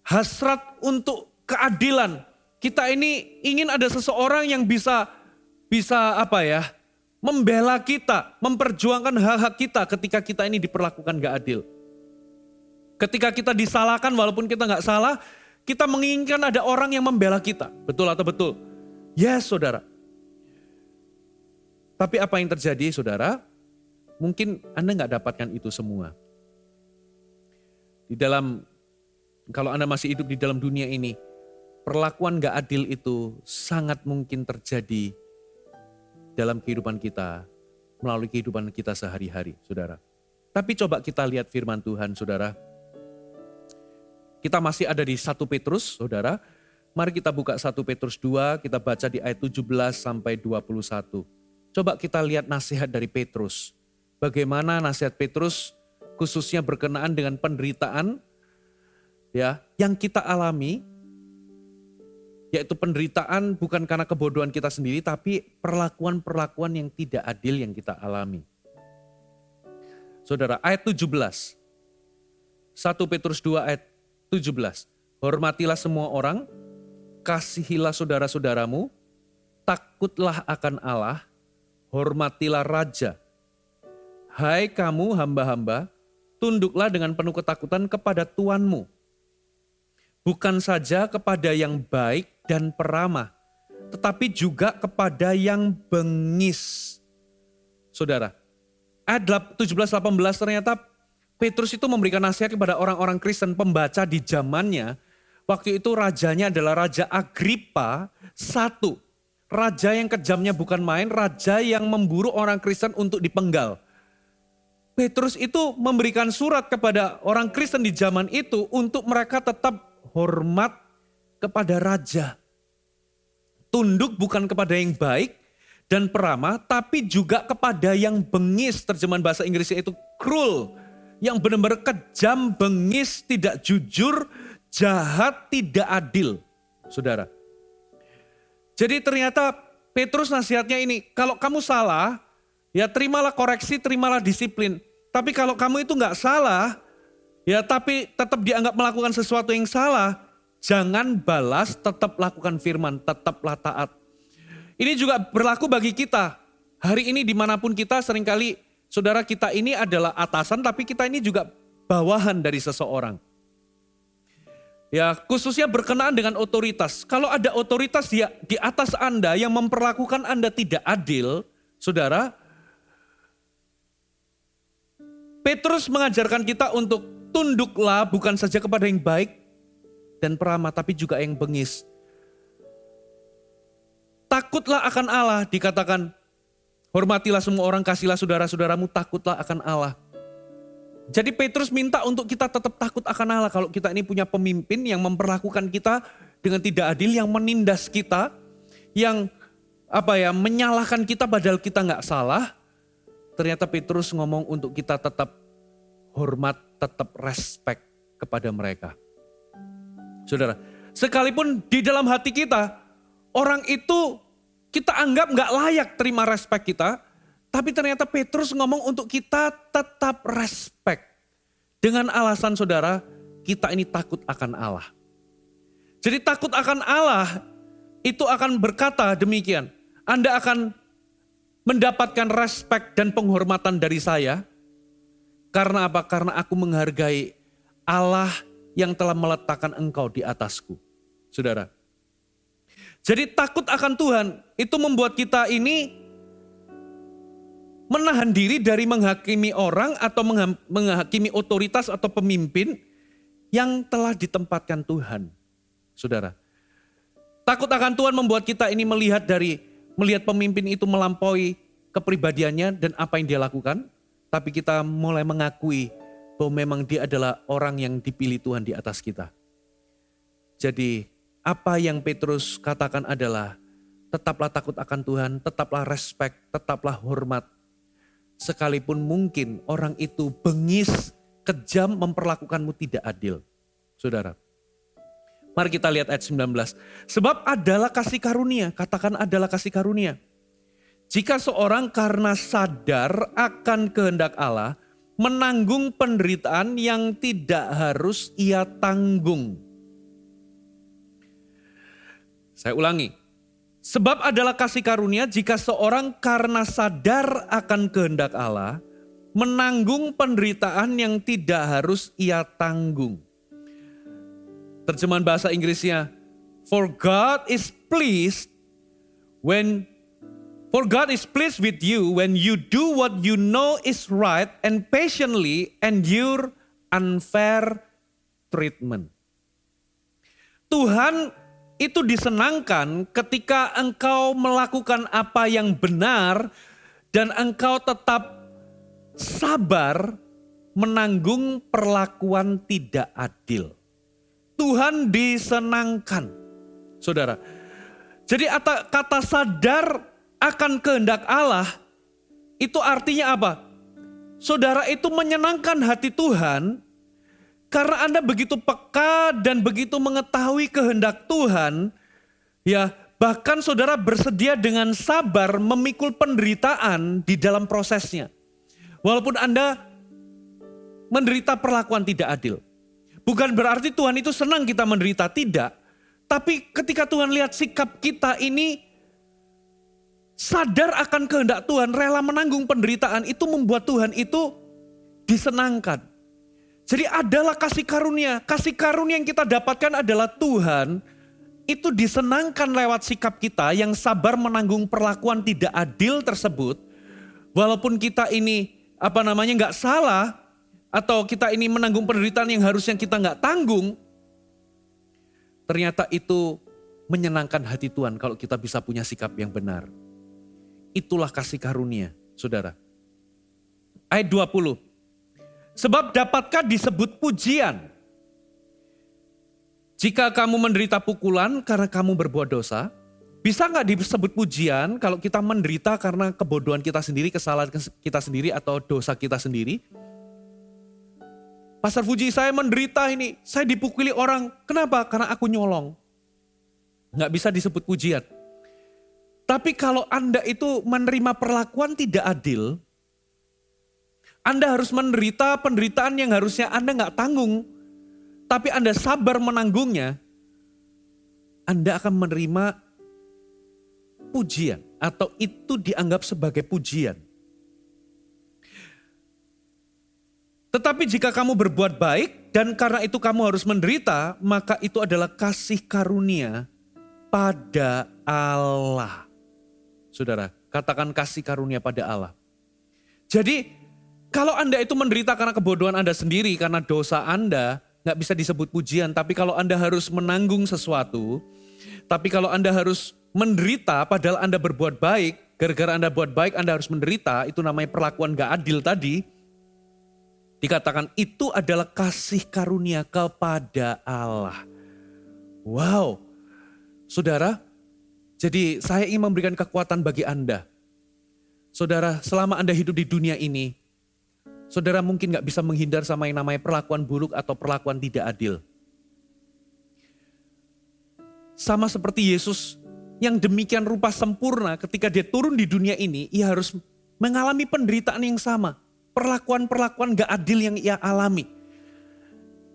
Hasrat untuk keadilan. Kita ini ingin ada seseorang yang bisa membela kita, memperjuangkan hak-hak kita ketika kita ini diperlakukan gak adil. Ketika kita disalahkan walaupun kita gak salah, kita menginginkan ada orang yang membela kita. Betul atau betul? Yes, saudara. Tapi apa yang terjadi, saudara? Mungkin Anda gak dapatkan itu semua. Kalau Anda masih hidup di dalam dunia ini, perlakuan gak adil itu sangat mungkin terjadi dalam kehidupan kita, melalui kehidupan kita sehari-hari, saudara. Tapi coba kita lihat firman Tuhan, saudara. Kita masih ada di 1 Petrus, saudara. Mari kita buka 1 Petrus 2, kita baca di ayat 17 sampai 21. Coba kita lihat nasihat dari Petrus. Bagaimana nasihat Petrus khususnya berkenaan dengan penderitaan, ya, yang kita alami, yaitu penderitaan bukan karena kebodohan kita sendiri, tapi perlakuan-perlakuan yang tidak adil yang kita alami. Saudara, ayat 17. 1 Petrus 2 ayat 17. Hormatilah semua orang, kasihilah saudara-saudaramu, takutlah akan Allah, hormatilah raja. Hai kamu hamba-hamba, tunduklah dengan penuh ketakutan kepada Tuanmu. Bukan saja kepada yang baik dan peramah, tetapi juga kepada yang bengis. Saudara, ayat 17-18 ternyata Petrus itu memberikan nasihat kepada orang-orang Kristen pembaca di zamannya. Waktu itu rajanya adalah Raja Agripa I. Raja yang kejamnya bukan main, raja yang memburu orang Kristen untuk dipenggal. Petrus itu memberikan surat kepada orang Kristen di zaman itu untuk mereka tetap hormat kepada raja. Tunduk bukan kepada yang baik dan peramah, tapi juga kepada yang bengis. Terjemahan bahasa Inggrisnya itu cruel. Yang benar-benar kejam, bengis, tidak jujur, jahat, tidak adil, saudara. Jadi ternyata Petrus nasihatnya ini, kalau kamu salah, ya terimalah koreksi, terimalah disiplin. Tapi kalau kamu itu nggak salah, ya tapi tetap dianggap melakukan sesuatu yang salah, jangan balas, tetap lakukan firman, tetaplah taat. Ini juga berlaku bagi kita. Hari ini dimanapun kita seringkali, saudara kita ini adalah atasan, tapi kita ini juga bawahan dari seseorang. Ya, khususnya berkenaan dengan otoritas. Kalau ada otoritas di atas Anda yang memperlakukan Anda tidak adil, saudara, Petrus mengajarkan kita untuk tunduklah bukan saja kepada yang baik dan peramah, tapi juga yang bengis. Takutlah akan Allah, dikatakan, hormatilah semua orang, kasihlah saudara-saudaramu, takutlah akan Allah. Jadi Petrus minta untuk kita tetap takut akan Allah. Kalau kita ini punya pemimpin yang memperlakukan kita dengan tidak adil, yang menindas kita, yang menyalahkan kita padahal kita nggak salah. Ternyata Petrus ngomong untuk kita tetap hormat, tetap respect kepada mereka. Saudara, sekalipun di dalam hati kita, orang itu kita anggap nggak layak terima respect kita, tapi ternyata Petrus ngomong untuk kita tetap respect. Dengan alasan saudara, kita ini takut akan Allah. Jadi takut akan Allah itu akan berkata demikian. Anda akan mendapatkan respect dan penghormatan dari saya. Karena apa? Karena aku menghargai Allah yang telah meletakkan engkau di atasku. Saudara. Jadi takut akan Tuhan itu membuat kita ini menahan diri dari menghakimi orang atau menghakimi otoritas atau pemimpin yang telah ditempatkan Tuhan. Saudara, takut akan Tuhan membuat kita ini melihat pemimpin itu melampaui kepribadiannya dan apa yang dia lakukan. Tapi kita mulai mengakui bahwa memang dia adalah orang yang dipilih Tuhan di atas kita. Jadi apa yang Petrus katakan adalah tetaplah takut akan Tuhan, tetaplah respect, tetaplah hormat. Sekalipun mungkin orang itu bengis, kejam, memperlakukanmu tidak adil. Saudara, mari kita lihat ayat 19. Sebab adalah kasih karunia, katakan adalah kasih karunia. Jika seorang karena sadar akan kehendak Allah, menanggung penderitaan yang tidak harus ia tanggung. Saya ulangi. Sebab adalah kasih karunia jika seorang karena sadar akan kehendak Allah, menanggung penderitaan yang tidak harus ia tanggung. Terjemahan bahasa Inggrisnya, For God is pleased with you when you do what you know is right and patiently endure unfair treatment. Tuhan itu disenangkan ketika engkau melakukan apa yang benar dan engkau tetap sabar menanggung perlakuan tidak adil. Tuhan disenangkan, saudara. Jadi kata sadar akan kehendak Allah itu artinya apa? Saudara itu menyenangkan hati Tuhan. Karena Anda begitu peka dan begitu mengetahui kehendak Tuhan, ya bahkan saudara bersedia dengan sabar memikul penderitaan di dalam prosesnya. Walaupun Anda menderita perlakuan tidak adil. Bukan berarti Tuhan itu senang kita menderita, tidak. Tapi ketika Tuhan lihat sikap kita ini sadar akan kehendak Tuhan, rela menanggung penderitaan, itu membuat Tuhan itu disenangkan. Jadi adalah kasih karunia. Kasih karunia yang kita dapatkan adalah Tuhan itu disenangkan lewat sikap kita yang sabar menanggung perlakuan tidak adil tersebut. Walaupun kita ini nggak salah atau kita ini menanggung penderitaan yang harusnya kita nggak tanggung. Ternyata itu menyenangkan hati Tuhan kalau kita bisa punya sikap yang benar. Itulah kasih karunia, saudara. Ayat 20. Sebab dapatkah disebut pujian jika kamu menderita pukulan karena kamu berbuat dosa? Bisa gak disebut pujian kalau kita menderita karena kebodohan kita sendiri, kesalahan kita sendiri atau dosa kita sendiri? Pastor Fuji, saya menderita ini, saya dipukuli orang. Kenapa? Karena aku nyolong. Nggak bisa disebut pujian. Tapi kalau Anda itu menerima perlakuan tidak adil, Anda harus menderita penderitaan yang harusnya Anda nggak tanggung, tapi Anda sabar menanggungnya, Anda akan menerima pujian atau itu dianggap sebagai pujian. Tetapi jika kamu berbuat baik dan karena itu kamu harus menderita, maka itu adalah kasih karunia pada Allah. Saudara, katakan kasih karunia pada Allah. Jadi kalau Anda itu menderita karena kebodohan Anda sendiri, karena dosa Anda, gak bisa disebut pujian. Tapi kalau Anda harus menanggung sesuatu, tapi kalau Anda harus menderita padahal Anda berbuat baik, gara-gara Anda buat baik Anda harus menderita, itu namanya perlakuan gak adil tadi. Dikatakan itu adalah kasih karunia kepada Allah. Wow, saudara, jadi saya ingin memberikan kekuatan bagi Anda. Saudara, selama Anda hidup di dunia ini, saudara mungkin gak bisa menghindar sama yang namanya perlakuan buruk atau perlakuan tidak adil. Sama seperti Yesus yang demikian rupa sempurna ketika dia turun di dunia ini, ia harus mengalami penderitaan yang sama. Perlakuan-perlakuan gak adil yang ia alami.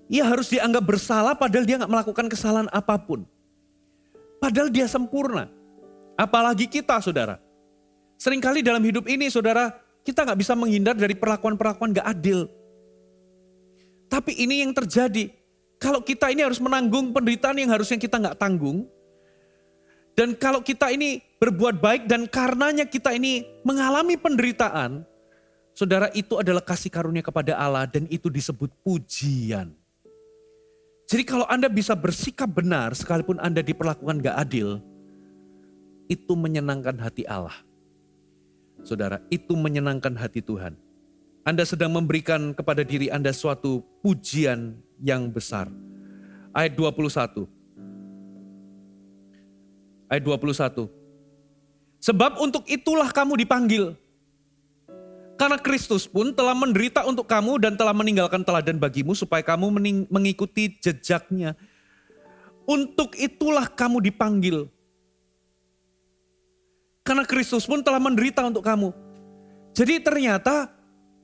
Ia harus dianggap bersalah padahal dia gak melakukan kesalahan apapun. Padahal dia sempurna. Apalagi kita, saudara. Seringkali dalam hidup ini, saudara, kita gak bisa menghindar dari perlakuan-perlakuan gak adil. Tapi ini yang terjadi. Kalau kita ini harus menanggung penderitaan yang harusnya kita gak tanggung. Dan kalau kita ini berbuat baik dan karenanya kita ini mengalami penderitaan, saudara, itu adalah kasih karunia kepada Allah dan itu disebut pujian. Jadi kalau Anda bisa bersikap benar sekalipun Anda diperlakukan gak adil, itu menyenangkan hati Allah. Saudara, itu menyenangkan hati Tuhan. Anda sedang memberikan kepada diri Anda suatu pujian yang besar. Ayat 21. Ayat 21. Sebab untuk itulah kamu dipanggil. Karena Kristus pun telah menderita untuk kamu dan telah meninggalkan teladan bagimu supaya kamu mengikuti jejaknya. Untuk itulah kamu dipanggil. Karena Kristus pun telah menderita untuk kamu. Jadi ternyata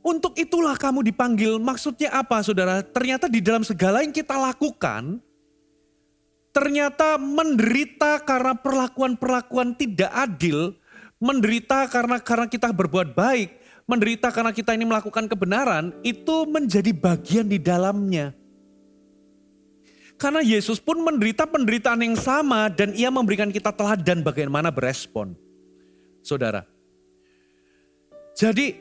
untuk itulah kamu dipanggil. Maksudnya apa, saudara? Ternyata di dalam segala yang kita lakukan, ternyata menderita karena perlakuan-perlakuan tidak adil, menderita karena kita berbuat baik, menderita karena kita ini melakukan kebenaran, itu menjadi bagian di dalamnya. Karena Yesus pun menderita penderitaan yang sama dan ia memberikan kita teladan bagaimana berespon. Saudara. Jadi,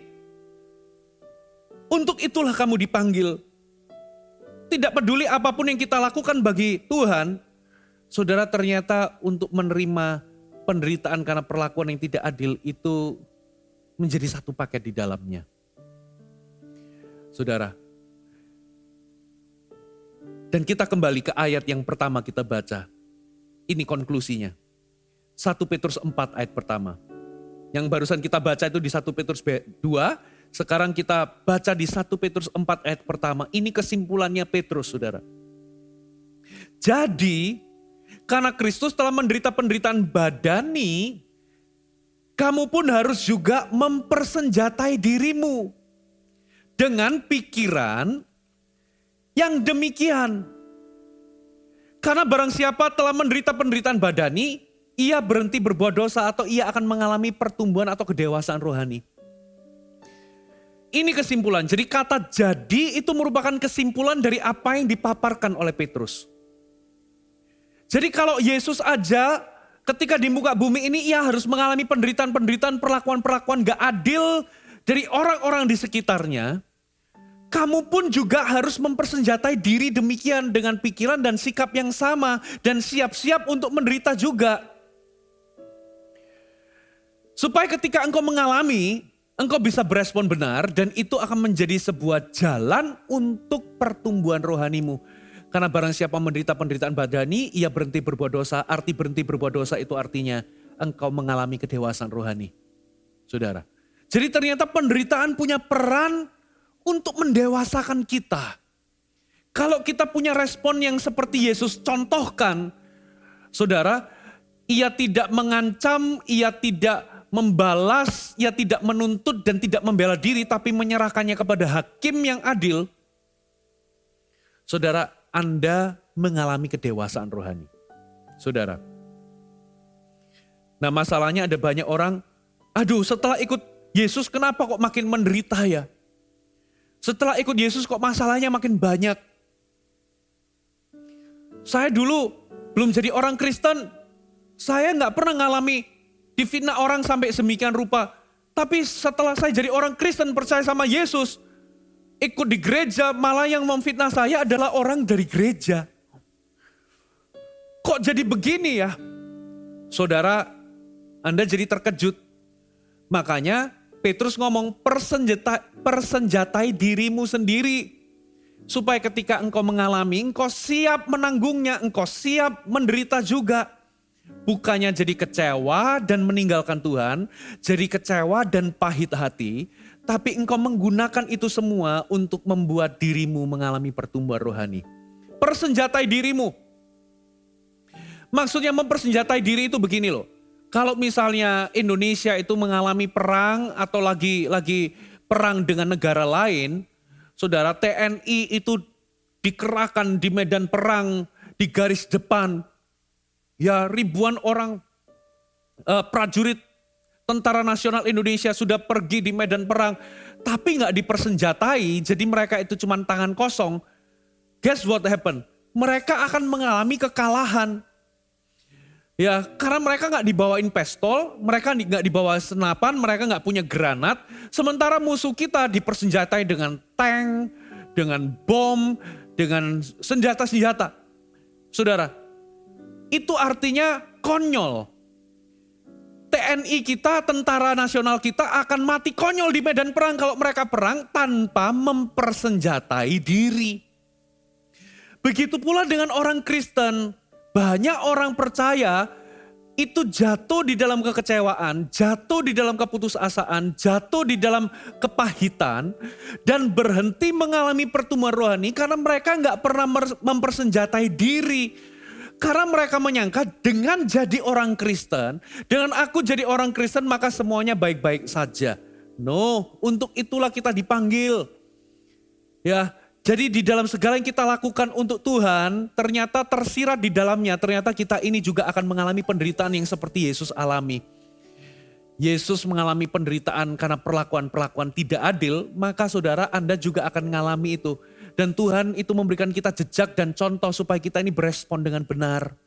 untuk itulah kamu dipanggil. Tidak peduli apapun yang kita lakukan bagi Tuhan, saudara, ternyata untuk menerima penderitaan karena perlakuan yang tidak adil itu menjadi satu paket di dalamnya. Saudara. Dan kita kembali ke ayat yang pertama kita baca. Ini konklusinya. 1 Petrus 4 ayat pertama. Yang barusan kita baca itu di 1 Petrus 2. Sekarang kita baca di 1 Petrus 4 ayat pertama. Ini kesimpulannya Petrus, saudara. Jadi, karena Kristus telah menderita penderitaan badani, kamu pun harus juga mempersenjatai dirimu dengan pikiran yang demikian. Karena barang siapa telah menderita penderitaan badani, ia berhenti berbuat dosa atau ia akan mengalami pertumbuhan atau kedewasaan rohani. Ini kesimpulan. Jadi kata jadi itu merupakan kesimpulan dari apa yang dipaparkan oleh Petrus. Jadi kalau Yesus aja ketika di muka bumi ini ia harus mengalami penderitaan-penderitaan, perlakuan-perlakuan gak adil dari orang-orang di sekitarnya. Kamu pun juga harus mempersenjatai diri demikian dengan pikiran dan sikap yang sama. Dan siap-siap untuk menderita juga. Supaya ketika engkau mengalami, engkau bisa berespon benar dan itu akan menjadi sebuah jalan untuk pertumbuhan rohanimu. Karena barang siapa menderita penderitaan badani, ia berhenti berbuat dosa. Arti berhenti berbuat dosa itu artinya engkau mengalami kedewasaan rohani. Saudara. Jadi ternyata penderitaan punya peran untuk mendewasakan kita. Kalau kita punya respon yang seperti Yesus contohkan, saudara, ia tidak mengancam, ia tidak membalas, ia tidak menuntut dan tidak membela diri, tapi menyerahkannya kepada hakim yang adil. Saudara, Anda mengalami kedewasaan rohani. Saudara. Nah, masalahnya ada banyak orang, aduh setelah ikut Yesus kenapa kok makin menderita ya? Setelah ikut Yesus kok masalahnya makin banyak. Saya dulu belum jadi orang Kristen, saya nggak pernah ngalami difitnah orang sampai semikian rupa. Tapi setelah saya jadi orang Kristen percaya sama Yesus, ikut di gereja, malah yang memfitnah saya adalah orang dari gereja. Kok jadi begini ya? Saudara, Anda jadi terkejut. Makanya Petrus ngomong persenjatai dirimu sendiri. Supaya ketika engkau mengalami, engkau siap menanggungnya, engkau siap menderita juga. Bukannya jadi kecewa dan meninggalkan Tuhan, jadi kecewa dan pahit hati, tapi engkau menggunakan itu semua untuk membuat dirimu mengalami pertumbuhan rohani. Persenjatai dirimu. Maksudnya mempersenjatai diri itu begini loh. Kalau misalnya Indonesia itu mengalami perang atau lagi perang dengan negara lain, saudara, TNI itu dikerahkan di medan perang, di garis depan. Ya, ribuan orang prajurit Tentara Nasional Indonesia sudah pergi di medan perang, tapi nggak dipersenjatai, jadi mereka itu cuma tangan kosong. Guess what happened? Mereka akan mengalami kekalahan. Ya, karena mereka nggak dibawain pistol, mereka nggak dibawa senapan, mereka nggak punya granat. Sementara musuh kita dipersenjatai dengan tank, dengan bom, dengan senjata-senjata. Saudara, itu artinya konyol. TNI kita, tentara nasional kita akan mati konyol di medan perang kalau mereka perang tanpa mempersenjatai diri. Begitu pula dengan orang Kristen. Banyak orang percaya itu jatuh di dalam kekecewaan, jatuh di dalam keputusasaan, jatuh di dalam kepahitan, dan berhenti mengalami pertumbuhan rohani karena mereka nggak pernah mempersenjatai diri. Karena mereka menyangka dengan jadi orang Kristen, dengan aku jadi orang Kristen maka semuanya baik-baik saja. No, untuk itulah kita dipanggil. Ya. Jadi di dalam segala yang kita lakukan untuk Tuhan, ternyata tersirat di dalamnya, ternyata kita ini juga akan mengalami penderitaan yang seperti Yesus alami. Yesus mengalami penderitaan karena perlakuan-perlakuan tidak adil, maka saudara Anda juga akan mengalami itu. Dan Tuhan itu memberikan kita jejak dan contoh supaya kita ini berespon dengan benar.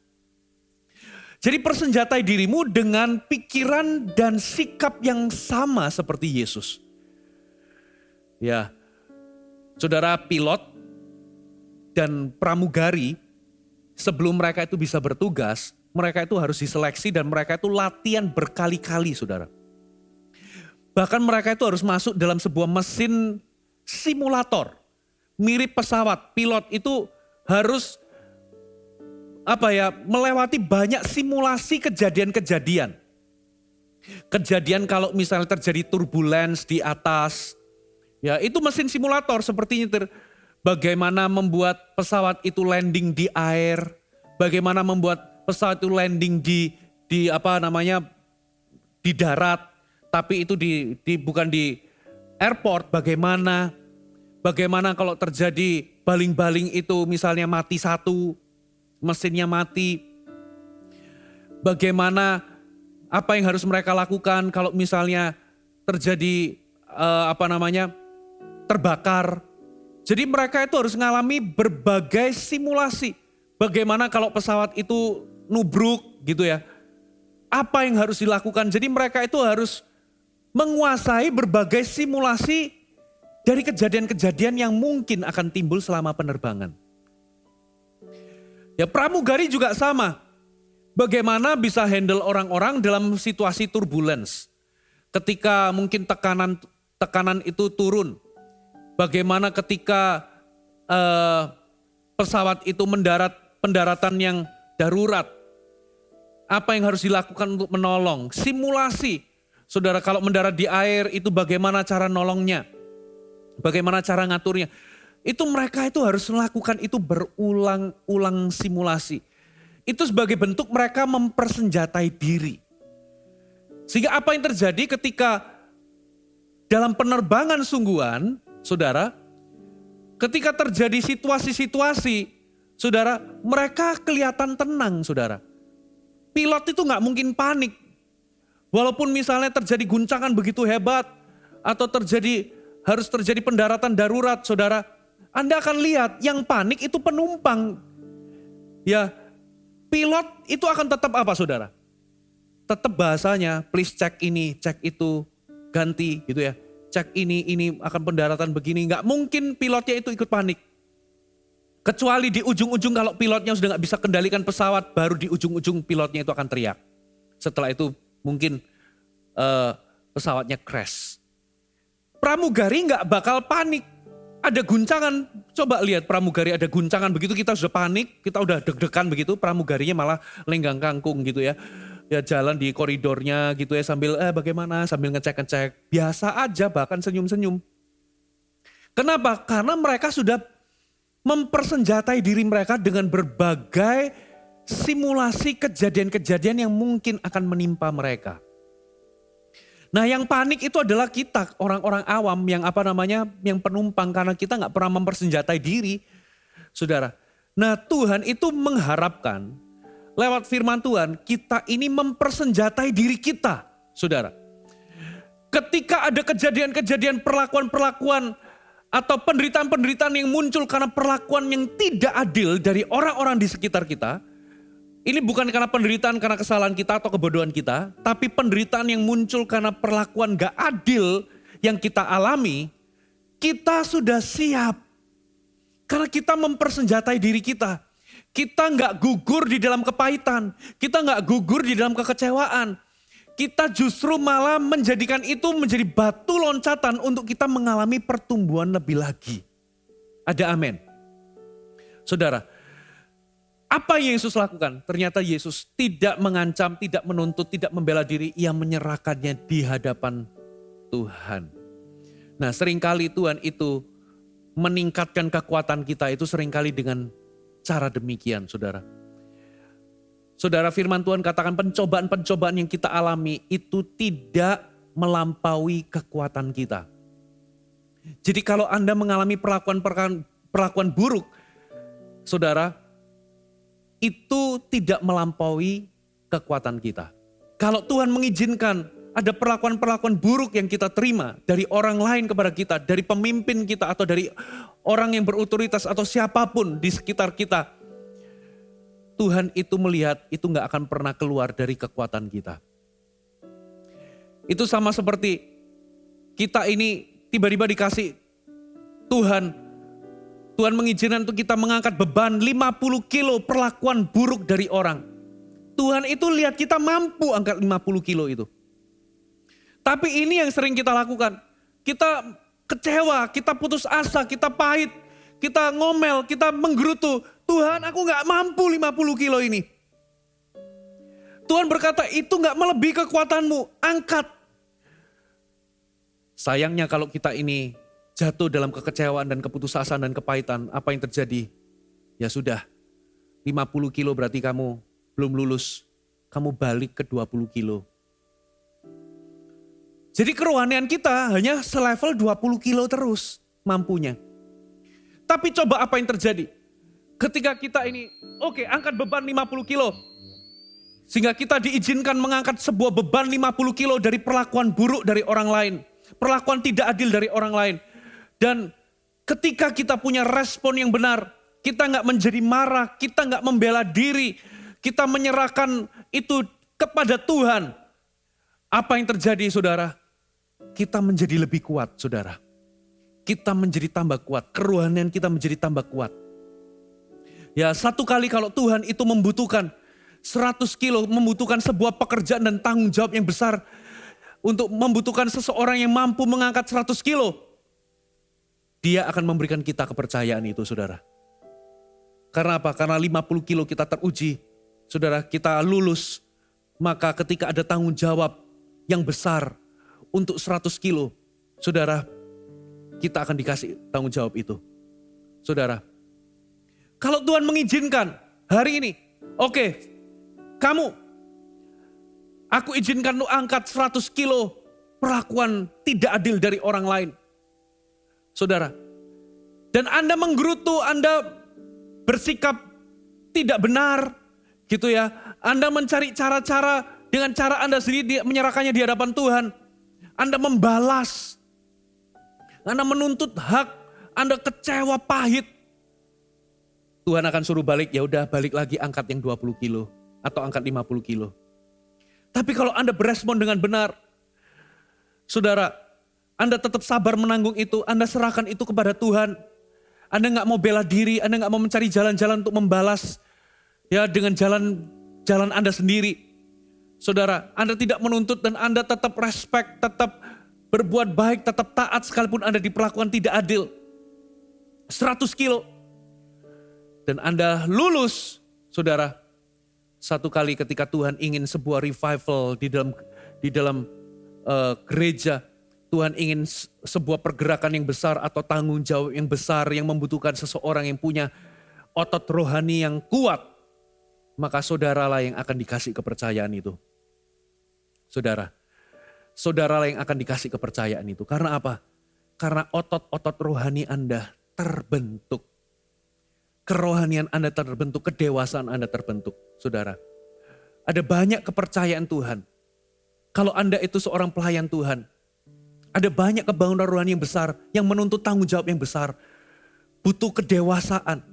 Jadi persenjatai dirimu dengan pikiran dan sikap yang sama seperti Yesus. Ya. Saudara, pilot dan pramugari sebelum mereka itu bisa bertugas, mereka itu harus diseleksi dan mereka itu latihan berkali-kali, saudara. Bahkan mereka itu harus masuk dalam sebuah mesin simulator, mirip pesawat. Pilot itu harus melewati banyak simulasi kejadian-kejadian. Kejadian kalau misalnya terjadi turbulence di atas. Ya, itu mesin simulator seperti nyetir. Bagaimana membuat pesawat itu landing di air, bagaimana membuat pesawat itu landing di darat, tapi itu bukan di airport. Bagaimana kalau terjadi baling-baling itu misalnya mati satu, mesinnya mati. Bagaimana apa yang harus mereka lakukan kalau misalnya terjadi terbakar. Jadi mereka itu harus mengalami berbagai simulasi. Bagaimana kalau pesawat itu nubruk gitu ya. Apa yang harus dilakukan. Jadi mereka itu harus menguasai berbagai simulasi dari kejadian-kejadian yang mungkin akan timbul selama penerbangan. Ya, pramugari juga sama. Bagaimana bisa handle orang-orang dalam situasi turbulence. Ketika mungkin tekanan itu turun. Bagaimana ketika pesawat itu pendaratan yang darurat. Apa yang harus dilakukan untuk menolong. Simulasi. Saudara, kalau mendarat di air itu bagaimana cara nolongnya. Bagaimana cara ngaturnya. Itu mereka itu harus melakukan itu berulang-ulang simulasi. Itu sebagai bentuk mereka mempersenjatai diri. Sehingga apa yang terjadi ketika dalam penerbangan sungguhan, saudara, ketika terjadi situasi-situasi, saudara, mereka kelihatan tenang, saudara. Pilot itu nggak mungkin panik. Walaupun misalnya terjadi guncangan begitu hebat, atau harus terjadi pendaratan darurat, saudara. Anda akan lihat yang panik itu penumpang. Ya, pilot itu akan tetap apa, saudara? Tetap bahasanya, please cek ini, cek itu, ganti gitu ya. Cek ini akan pendaratan begini. Nggak mungkin pilotnya itu ikut panik. Kecuali di ujung-ujung kalau pilotnya sudah nggak bisa kendalikan pesawat, baru di ujung-ujung pilotnya itu akan teriak. Setelah itu mungkin pesawatnya crash. Pramugari nggak bakal panik. Ada guncangan, coba lihat pramugari ada guncangan begitu kita sudah panik, kita udah deg-degan begitu, pramugarinya malah lenggang kangkung gitu ya. Ya jalan di koridornya gitu ya sambil bagaimana, sambil ngecek-ngecek. Biasa aja bahkan senyum-senyum. Kenapa? Karena mereka sudah mempersenjatai diri mereka dengan berbagai simulasi kejadian-kejadian yang mungkin akan menimpa mereka. Nah yang panik itu adalah kita, orang-orang awam yang penumpang karena kita gak pernah mempersenjatai diri. Saudara, nah Tuhan itu mengharapkan lewat firman Tuhan kita ini mempersenjatai diri kita. Saudara, ketika ada kejadian-kejadian perlakuan-perlakuan atau penderitaan-penderitaan yang muncul karena perlakuan yang tidak adil dari orang-orang di sekitar kita, ini bukan karena penderitaan karena kesalahan kita atau kebodohan kita, tapi penderitaan yang muncul karena perlakuan gak adil yang kita alami, kita sudah siap. Karena kita mempersenjatai diri kita. Kita gak gugur di dalam kepahitan, kita gak gugur di dalam kekecewaan. Kita justru malah menjadikan itu menjadi batu loncatan untuk kita mengalami pertumbuhan lebih lagi. Ada amin. Saudara, apa yang Yesus lakukan? Ternyata Yesus tidak mengancam, tidak menuntut, tidak membela diri. Ia menyerahkannya di hadapan Tuhan. Nah seringkali Tuhan itu meningkatkan kekuatan kita itu seringkali dengan cara demikian, saudara. Saudara, firman Tuhan katakan pencobaan-pencobaan yang kita alami itu tidak melampaui kekuatan kita. Jadi kalau Anda mengalami perlakuan buruk, saudara, itu tidak melampaui kekuatan kita. Kalau Tuhan mengizinkan ada perlakuan-perlakuan buruk yang kita terima dari orang lain kepada kita, dari pemimpin kita atau dari orang yang berotoritas atau siapapun di sekitar kita, Tuhan itu melihat itu gak akan pernah keluar dari kekuatan kita. Itu sama seperti kita ini tiba-tiba dikasih Tuhan mengizinkan untuk kita mengangkat beban 50 kilo perlakuan buruk dari orang. Tuhan itu lihat kita mampu angkat 50 kilo itu. Tapi ini yang sering kita lakukan. Kita kecewa, kita putus asa, kita pahit, kita ngomel, kita menggerutu. Tuhan, aku gak mampu 50 kilo ini. Tuhan berkata, itu gak melebihi kekuatanmu, angkat. Sayangnya kalau kita ini jatuh dalam kekecewaan dan keputusasaan dan kepahitan, apa yang terjadi? Ya sudah, 50 kilo berarti kamu belum lulus. Kamu balik ke 20 kilo. Jadi kerohanian kita hanya selevel 20 kilo terus mampunya. Tapi coba apa yang terjadi? Ketika kita ini, angkat beban 50 kilo. Sehingga kita diizinkan mengangkat sebuah beban 50 kilo dari perlakuan buruk dari orang lain. Perlakuan tidak adil dari orang lain. Dan ketika kita punya respon yang benar, kita gak menjadi marah, kita gak membela diri, kita menyerahkan itu kepada Tuhan. Apa yang terjadi, saudara? Kita menjadi lebih kuat, saudara. Kita menjadi tambah kuat, kerohanian kita menjadi tambah kuat. Ya, satu kali kalau Tuhan itu membutuhkan 100 kilo, membutuhkan sebuah pekerjaan dan tanggung jawab yang besar, untuk membutuhkan seseorang yang mampu mengangkat 100 kilo, Dia akan memberikan kita kepercayaan itu, saudara. Karena apa? Karena 50 kilo kita teruji, saudara, kita lulus. Maka ketika ada tanggung jawab yang besar untuk 100 kilo, saudara, kita akan dikasih tanggung jawab itu. Saudara, kalau Tuhan mengizinkan hari ini, oke, aku izinkan lu angkat 100 kilo perlakuan tidak adil dari orang lain. Saudara, dan Anda menggerutu, Anda bersikap tidak benar, gitu ya. Anda mencari cara-cara dengan cara Anda sendiri menyerahkannya di hadapan Tuhan. Anda membalas, Anda menuntut hak, Anda kecewa, pahit. Tuhan akan suruh balik, ya udah balik lagi angkat yang 20 kilo atau angkat 50 kilo. Tapi kalau Anda berespon dengan benar, saudara, Anda tetap sabar menanggung itu, Anda serahkan itu kepada Tuhan. Anda gak mau bela diri, Anda gak mau mencari jalan-jalan untuk membalas ya dengan jalan Anda sendiri. Saudara, Anda tidak menuntut dan Anda tetap respect, tetap berbuat baik, tetap taat sekalipun Anda diperlakukan tidak adil. 100 kilo. Dan Anda lulus, saudara. Satu kali ketika Tuhan ingin sebuah revival di dalam gereja, Tuhan ingin sebuah pergerakan yang besar atau tanggung jawab yang besar yang membutuhkan seseorang yang punya otot rohani yang kuat. Maka saudaralah yang akan dikasih kepercayaan itu. Saudaralah yang akan dikasih kepercayaan itu. Karena apa? Karena otot-otot rohani Anda terbentuk. Kerohanian Anda terbentuk, kedewasaan Anda terbentuk. Saudara, ada banyak kepercayaan Tuhan. Kalau Anda itu seorang pelayan Tuhan, ada banyak kebangunan rohani yang besar, yang menuntut tanggung jawab yang besar. Butuh kedewasaan.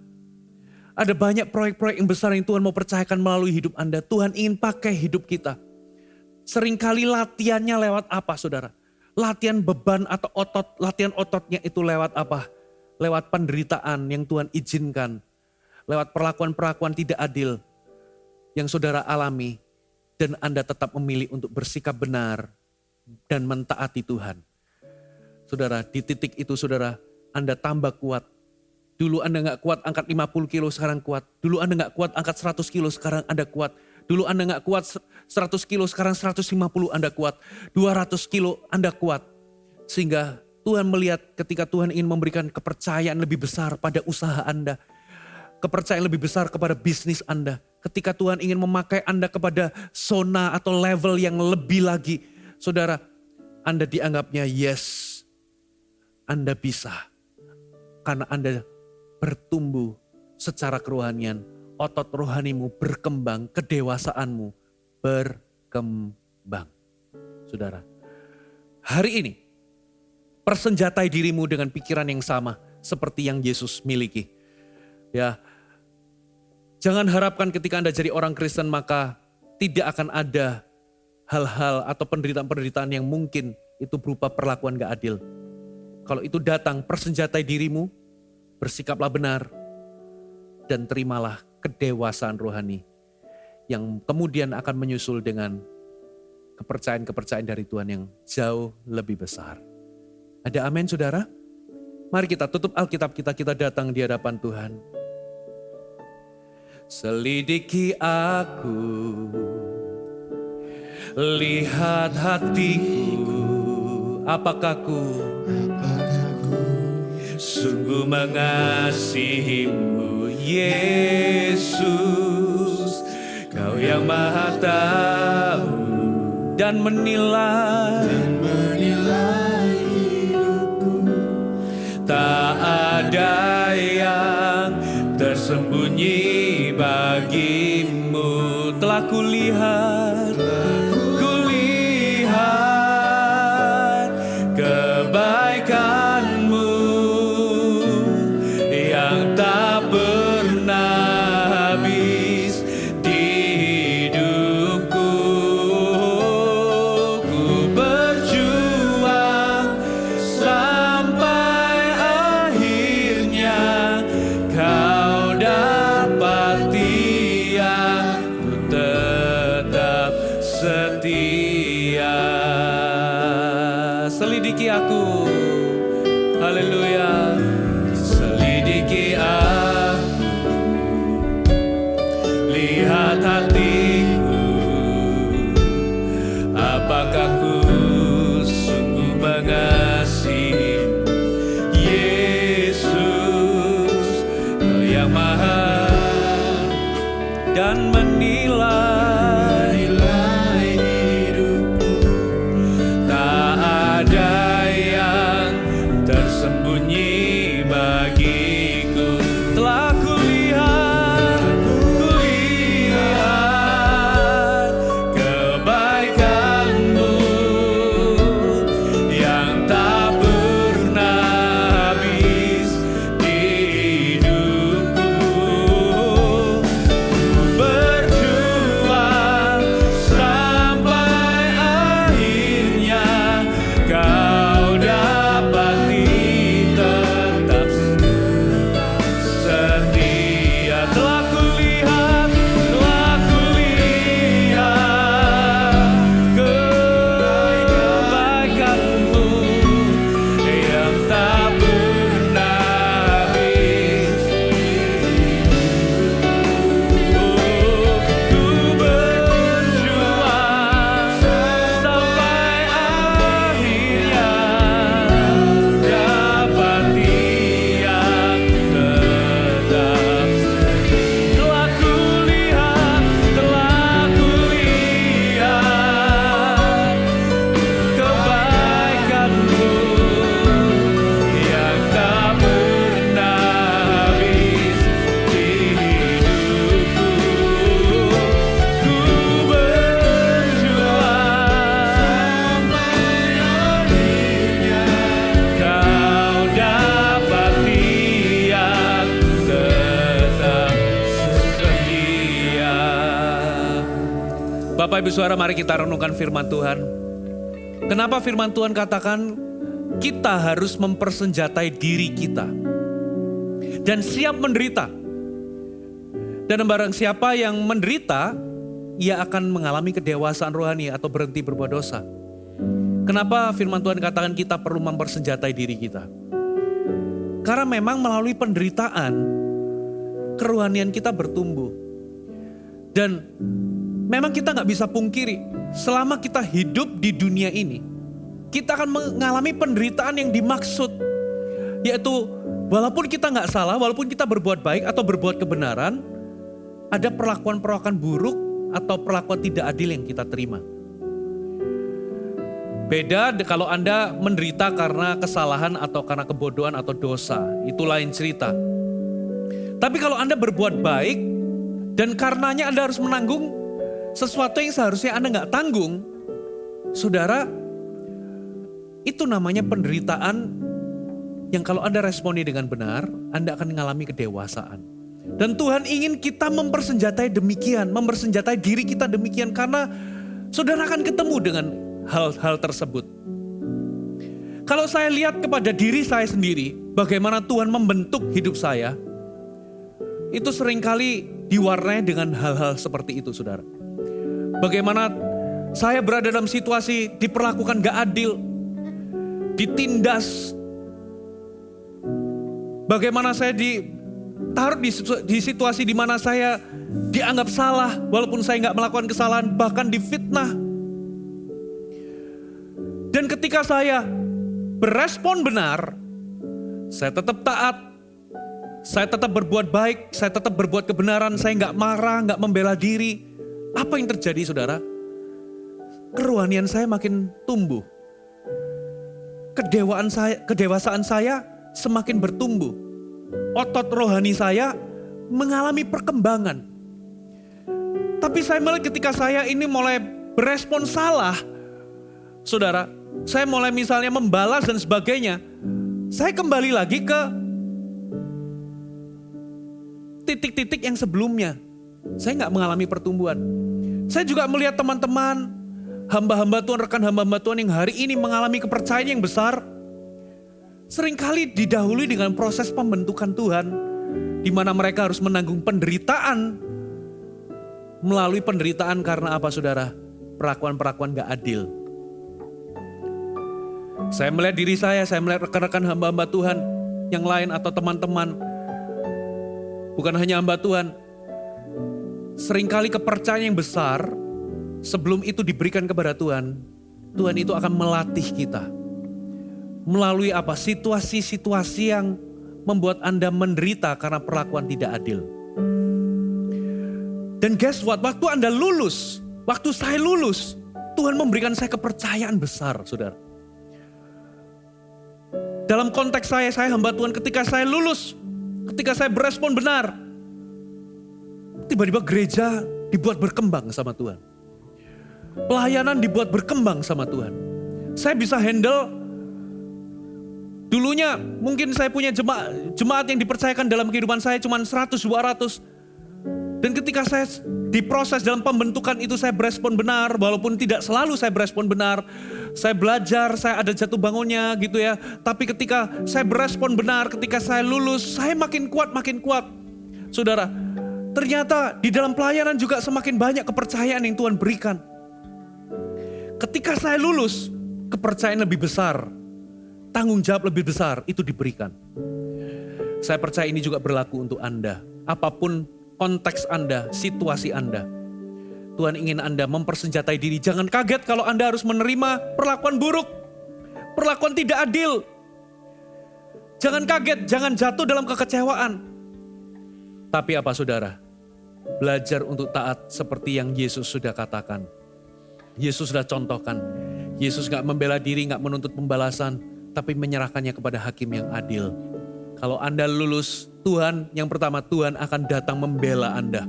Ada banyak proyek-proyek yang besar yang Tuhan mau percayakan melalui hidup Anda. Tuhan ingin pakai hidup kita. Seringkali latihannya lewat apa, saudara? Latihan beban atau otot, latihan ototnya itu lewat apa? Lewat penderitaan yang Tuhan izinkan. Lewat perlakuan-perlakuan tidak adil yang saudara alami. Dan Anda tetap memilih untuk bersikap benar dan mentaati Tuhan. Saudara, di titik itu saudara, Anda tambah kuat. Dulu Anda gak kuat angkat 50 kilo, sekarang kuat. Dulu Anda gak kuat angkat 100 kilo, sekarang Anda kuat. Dulu Anda gak kuat 100 kilo, sekarang 150 Anda kuat. 200 kilo Anda kuat. Sehingga Tuhan melihat ketika Tuhan ingin memberikan kepercayaan lebih besar pada usaha Anda. Kepercayaan lebih besar kepada bisnis Anda. Ketika Tuhan ingin memakai Anda kepada zona atau level yang lebih lagi. Saudara, Anda dianggapnya yes. Anda bisa. Karena Anda bertumbuh secara kerohanian. Otot rohanimu berkembang, kedewasaanmu berkembang. Saudara, hari ini persenjatai dirimu dengan pikiran yang sama seperti yang Yesus miliki. Ya, jangan harapkan ketika Anda jadi orang Kristen maka tidak akan ada hal-hal atau penderitaan-penderitaan yang mungkin itu berupa perlakuan gak adil. Kalau itu datang, persenjatai dirimu, bersikaplah benar, dan terimalah kedewasaan rohani yang kemudian akan menyusul dengan kepercayaan-kepercayaan dari Tuhan yang jauh lebih besar. Ada amin, saudara? Mari kita tutup Alkitab kita datang di hadapan Tuhan. Selidiki aku, lihat hatiku, apakah ku sungguh mengasihimu, Yesus. Kau yang maha tahu dan menilai hidupku. Tak ada yang tersembunyi bagimu. Telah kulihat kebaikanmu yang tak pernah habis di hidupku. Ku berjuang sampai akhirnya kau dapati aku tetap setia. Selidiki aku, haleluya. Selidiki aku, lihat hatiku, apakah ku sungguh mengasihi Yesus. Bapak Ibu Saudara, mari kita renungkan firman Tuhan. Kenapa firman Tuhan katakan kita harus mempersenjatai diri kita dan siap menderita. Dan barang siapa yang menderita, ia akan mengalami kedewasaan rohani atau berhenti berbuat dosa. Kenapa firman Tuhan katakan kita perlu mempersenjatai diri kita? Karena memang melalui penderitaan, kerohanian kita bertumbuh. Dan memang kita gak bisa pungkiri, selama kita hidup di dunia ini, kita akan mengalami penderitaan yang dimaksud. Yaitu walaupun kita gak salah, walaupun kita berbuat baik atau berbuat kebenaran, ada perlakuan-perlakuan buruk atau perlakuan tidak adil yang kita terima. Beda kalau Anda menderita karena kesalahan atau karena kebodohan atau dosa, itu lain cerita. Tapi kalau Anda berbuat baik dan karenanya Anda harus menanggung sesuatu yang seharusnya Anda nggak tanggung, saudara, itu namanya penderitaan yang kalau Anda responi dengan benar, Anda akan mengalami kedewasaan. Dan Tuhan ingin kita mempersenjatai demikian, mempersenjatai diri kita demikian karena saudara akan ketemu dengan hal-hal tersebut. Kalau saya lihat kepada diri saya sendiri, bagaimana Tuhan membentuk hidup saya, itu seringkali diwarnai dengan hal-hal seperti itu, saudara. Bagaimana saya berada dalam situasi diperlakukan gak adil, ditindas. Bagaimana saya ditaruh di situasi di mana saya dianggap salah, walaupun saya gak melakukan kesalahan, bahkan difitnah. Dan ketika saya berespon benar, saya tetap taat, saya tetap berbuat baik, saya tetap berbuat kebenaran, saya nggak marah, nggak membela diri. Apa yang terjadi, saudara? Kerohanian saya makin tumbuh. Kedewasaan saya semakin bertumbuh. Otot rohani saya mengalami perkembangan. Tapi saya melihat ketika saya ini mulai berespon salah, saudara, saya mulai misalnya membalas dan sebagainya, saya kembali lagi ke titik-titik yang sebelumnya. Saya nggak mengalami pertumbuhan. Saya juga melihat teman-teman, hamba-hamba Tuhan, rekan hamba-hamba Tuhan yang hari ini mengalami kepercayaan yang besar, seringkali didahului dengan proses pembentukan Tuhan, di mana mereka harus menanggung penderitaan. Melalui penderitaan karena apa, saudara? Perlakuan-perlakuan gak adil. Saya melihat diri saya melihat rekan-rekan hamba-hamba Tuhan yang lain atau teman-teman. Bukan hanya hamba Tuhan. Seringkali kepercayaan yang besar, sebelum itu diberikan kepada Tuhan, Tuhan itu akan melatih kita. Melalui apa? Situasi-situasi yang membuat Anda menderita karena perlakuan tidak adil. Dan guess what? Waktu Anda lulus, waktu saya lulus, Tuhan memberikan saya kepercayaan besar, saudara. Dalam konteks saya hamba Tuhan, ketika saya lulus, ketika saya berespon benar, tiba-tiba gereja dibuat berkembang sama Tuhan. Pelayanan dibuat berkembang sama Tuhan. Saya bisa handle, dulunya mungkin saya punya jemaat yang dipercayakan dalam kehidupan saya cuma 100-200. Dan ketika saya diproses dalam pembentukan itu, saya berespon benar, walaupun tidak selalu saya berespon benar. Saya belajar, saya ada jatuh bangunnya gitu ya. Tapi ketika saya berespon benar, ketika saya lulus, saya makin kuat. Saudara, ternyata di dalam pelayanan juga semakin banyak kepercayaan yang Tuhan berikan. Ketika saya lulus, kepercayaan lebih besar, tanggung jawab lebih besar itu diberikan. Saya percaya ini juga berlaku untuk Anda. Apapun konteks Anda, situasi Anda, Tuhan ingin Anda mempersenjatai diri. Jangan kaget kalau Anda harus menerima perlakuan buruk, perlakuan tidak adil. Jangan kaget, jangan jatuh dalam kekecewaan. Tapi apa, saudara? Belajar untuk taat seperti yang Yesus sudah katakan. Yesus sudah contohkan. Yesus gak membela diri, gak menuntut pembalasan, tapi menyerahkannya kepada hakim yang adil. Kalau Anda lulus, Tuhan, yang pertama, Tuhan akan datang membela Anda.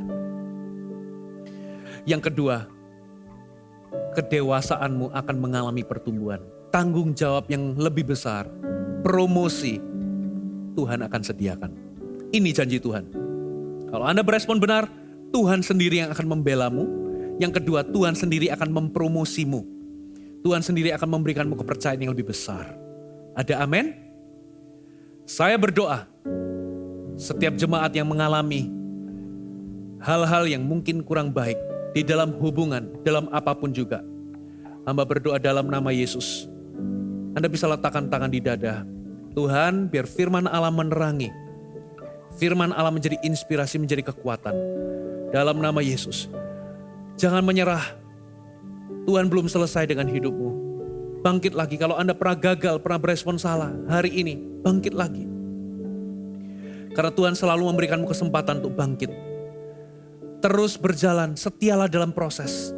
Yang kedua, kedewasaanmu akan mengalami pertumbuhan. Tanggung jawab yang lebih besar, promosi, Tuhan akan sediakan. Ini janji Tuhan. Kalau Anda berespon benar, Tuhan sendiri yang akan membelamu. Yang kedua, Tuhan sendiri akan mempromosimu. Tuhan sendiri akan memberikanmu kepercayaan yang lebih besar. Ada amin? Saya berdoa, setiap jemaat yang mengalami hal-hal yang mungkin kurang baik di dalam hubungan, dalam apapun juga, hamba berdoa dalam nama Yesus. Anda bisa letakkan tangan di dada. Tuhan, biar firman Allah menerangi. Firman Allah menjadi inspirasi, menjadi kekuatan. Dalam nama Yesus. Jangan menyerah. Tuhan belum selesai dengan hidupmu. Bangkit lagi. Kalau Anda pernah gagal, pernah berespon salah, hari ini bangkit lagi. Karena Tuhan selalu memberikanmu kesempatan untuk bangkit. Terus berjalan, setialah dalam proses.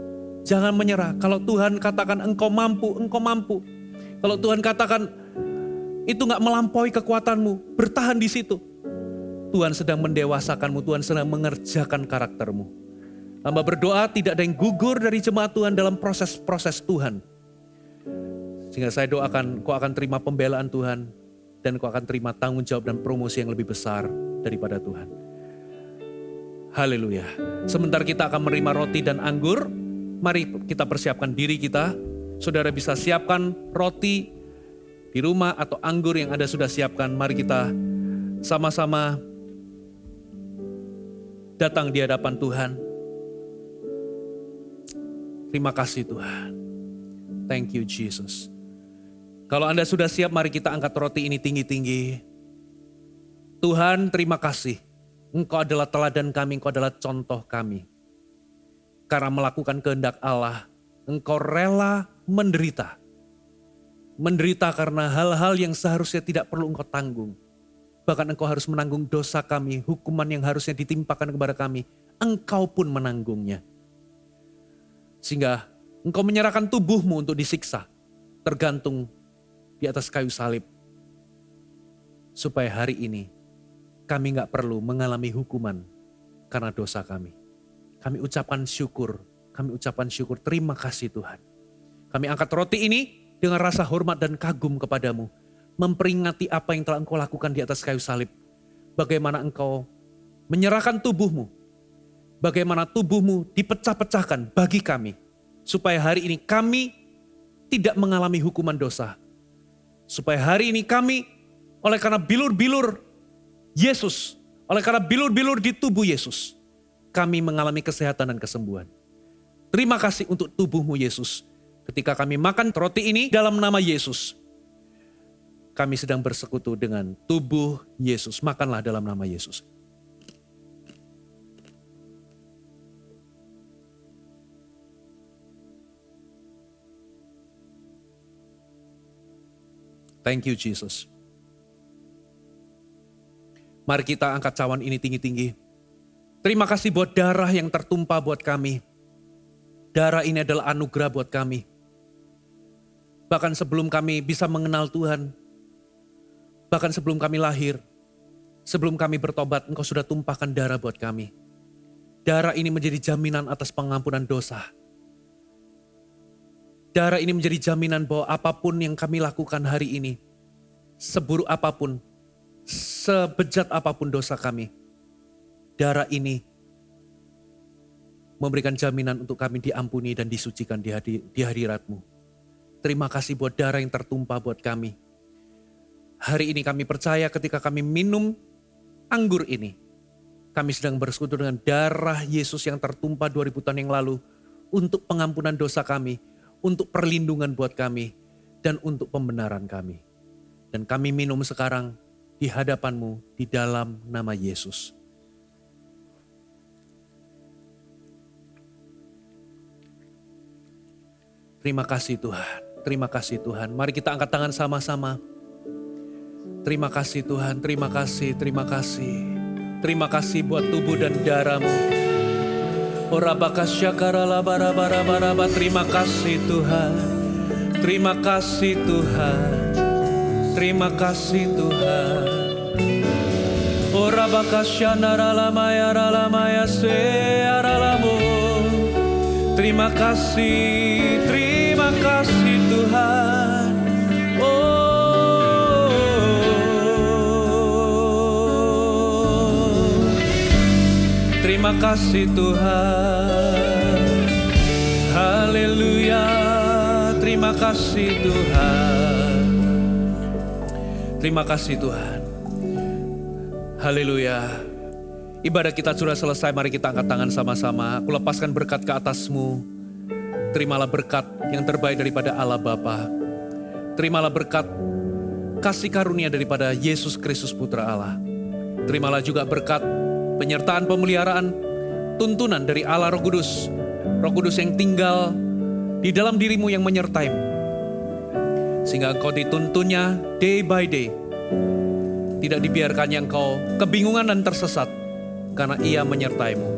Jangan menyerah. Kalau Tuhan katakan engkau mampu, engkau mampu. Kalau Tuhan katakan itu gak melampaui kekuatanmu, bertahan di situ. Tuhan sedang mendewasakanmu, Tuhan sedang mengerjakan karaktermu. Hamba berdoa tidak ada yang gugur dari jemaat Tuhan dalam proses-proses Tuhan. Sehingga saya doakan kau akan terima pembelaan Tuhan dan kau akan terima tanggung jawab dan promosi yang lebih besar daripada Tuhan. Haleluya. Sebentar kita akan menerima roti dan anggur. Mari kita persiapkan diri kita. Saudara bisa siapkan roti di rumah atau anggur yang Anda sudah siapkan. Mari kita sama-sama datang di hadapan Tuhan. Terima kasih Tuhan. Thank you Jesus. Kalau Anda sudah siap, mari kita angkat roti ini tinggi-tinggi. Tuhan, terima kasih. Engkau adalah teladan kami, Engkau adalah contoh kami. Karena melakukan kehendak Allah, Engkau rela menderita. Menderita karena hal-hal yang seharusnya tidak perlu Engkau tanggung. Bahkan Engkau harus menanggung dosa kami, hukuman yang harusnya ditimpakan kepada kami. Engkau pun menanggungnya. Sehingga Engkau menyerahkan tubuhmu untuk disiksa. Tergantung di atas kayu salib. Supaya hari ini kami gak perlu mengalami hukuman karena dosa kami. Kami ucapkan syukur. Terima kasih Tuhan. Kami angkat roti ini dengan rasa hormat dan kagum kepadamu. Memperingati apa yang telah Engkau lakukan di atas kayu salib. Bagaimana Engkau menyerahkan tubuhmu. Bagaimana tubuhmu dipecah-pecahkan bagi kami. Supaya hari ini kami tidak mengalami hukuman dosa. Supaya hari ini kami oleh karena bilur-bilur Yesus. Oleh karena bilur-bilur di tubuh Yesus. Kami mengalami kesehatan dan kesembuhan. Terima kasih untuk tubuhmu Yesus. Ketika kami makan roti ini dalam nama Yesus. Kami sedang bersekutu dengan tubuh Yesus. Makanlah dalam nama Yesus. Thank you Jesus. Mari kita angkat cawan ini tinggi-tinggi. Terima kasih buat darah yang tertumpah buat kami. Darah ini adalah anugerah buat kami. Bahkan sebelum kami bisa mengenal Tuhan. Bahkan sebelum kami lahir. Sebelum kami bertobat, Engkau sudah tumpahkan darah buat kami. Darah ini menjadi jaminan atas pengampunan dosa. Darah ini menjadi jaminan bahwa apapun yang kami lakukan hari ini. Seburuk apapun. Sebejat apapun dosa kami. Darah ini memberikan jaminan untuk kami diampuni dan disucikan di hadirat-Mu. Terima kasih buat darah yang tertumpah buat kami. Hari ini kami percaya ketika kami minum anggur ini. Kami sedang bersekutu dengan darah Yesus yang tertumpah 2000 tahun yang lalu. Untuk pengampunan dosa kami. Untuk perlindungan buat kami. Dan untuk pembenaran kami. Dan kami minum sekarang di hadapan-Mu di dalam nama Yesus. Terima kasih Tuhan. Terima kasih Tuhan. Mari kita angkat tangan sama-sama. Terima kasih Tuhan. Terima kasih. Terima kasih. Terima kasih buat tubuh dan darah-Mu. Terima kasih Tuhan. Terima kasih Tuhan. Terima kasih Tuhan. Terima kasih. Terima kasih Tuhan. Terima kasih Tuhan. Terima kasih Tuhan. Terima kasih Tuhan. Haleluya. Ibadah kita sudah selesai, mari kita angkat tangan sama-sama. Aku lepaskan berkat ke atasmu. Terimalah berkat yang terbaik daripada Allah Bapa. Terimalah berkat kasih karunia daripada Yesus Kristus Putra Allah. Terimalah juga berkat penyertaan, pemeliharaan, tuntunan dari Allah Roh Kudus. Roh Kudus yang tinggal di dalam dirimu yang menyertaimu. Sehingga engkau dituntunnya day by day. Tidak dibiarkannya engkau kebingungan dan tersesat. Karena Ia menyertaimu.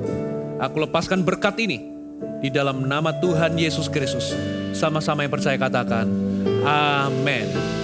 Aku lepaskan berkat ini di dalam nama Tuhan Yesus Kristus. Sama-sama yang percaya katakan, amin.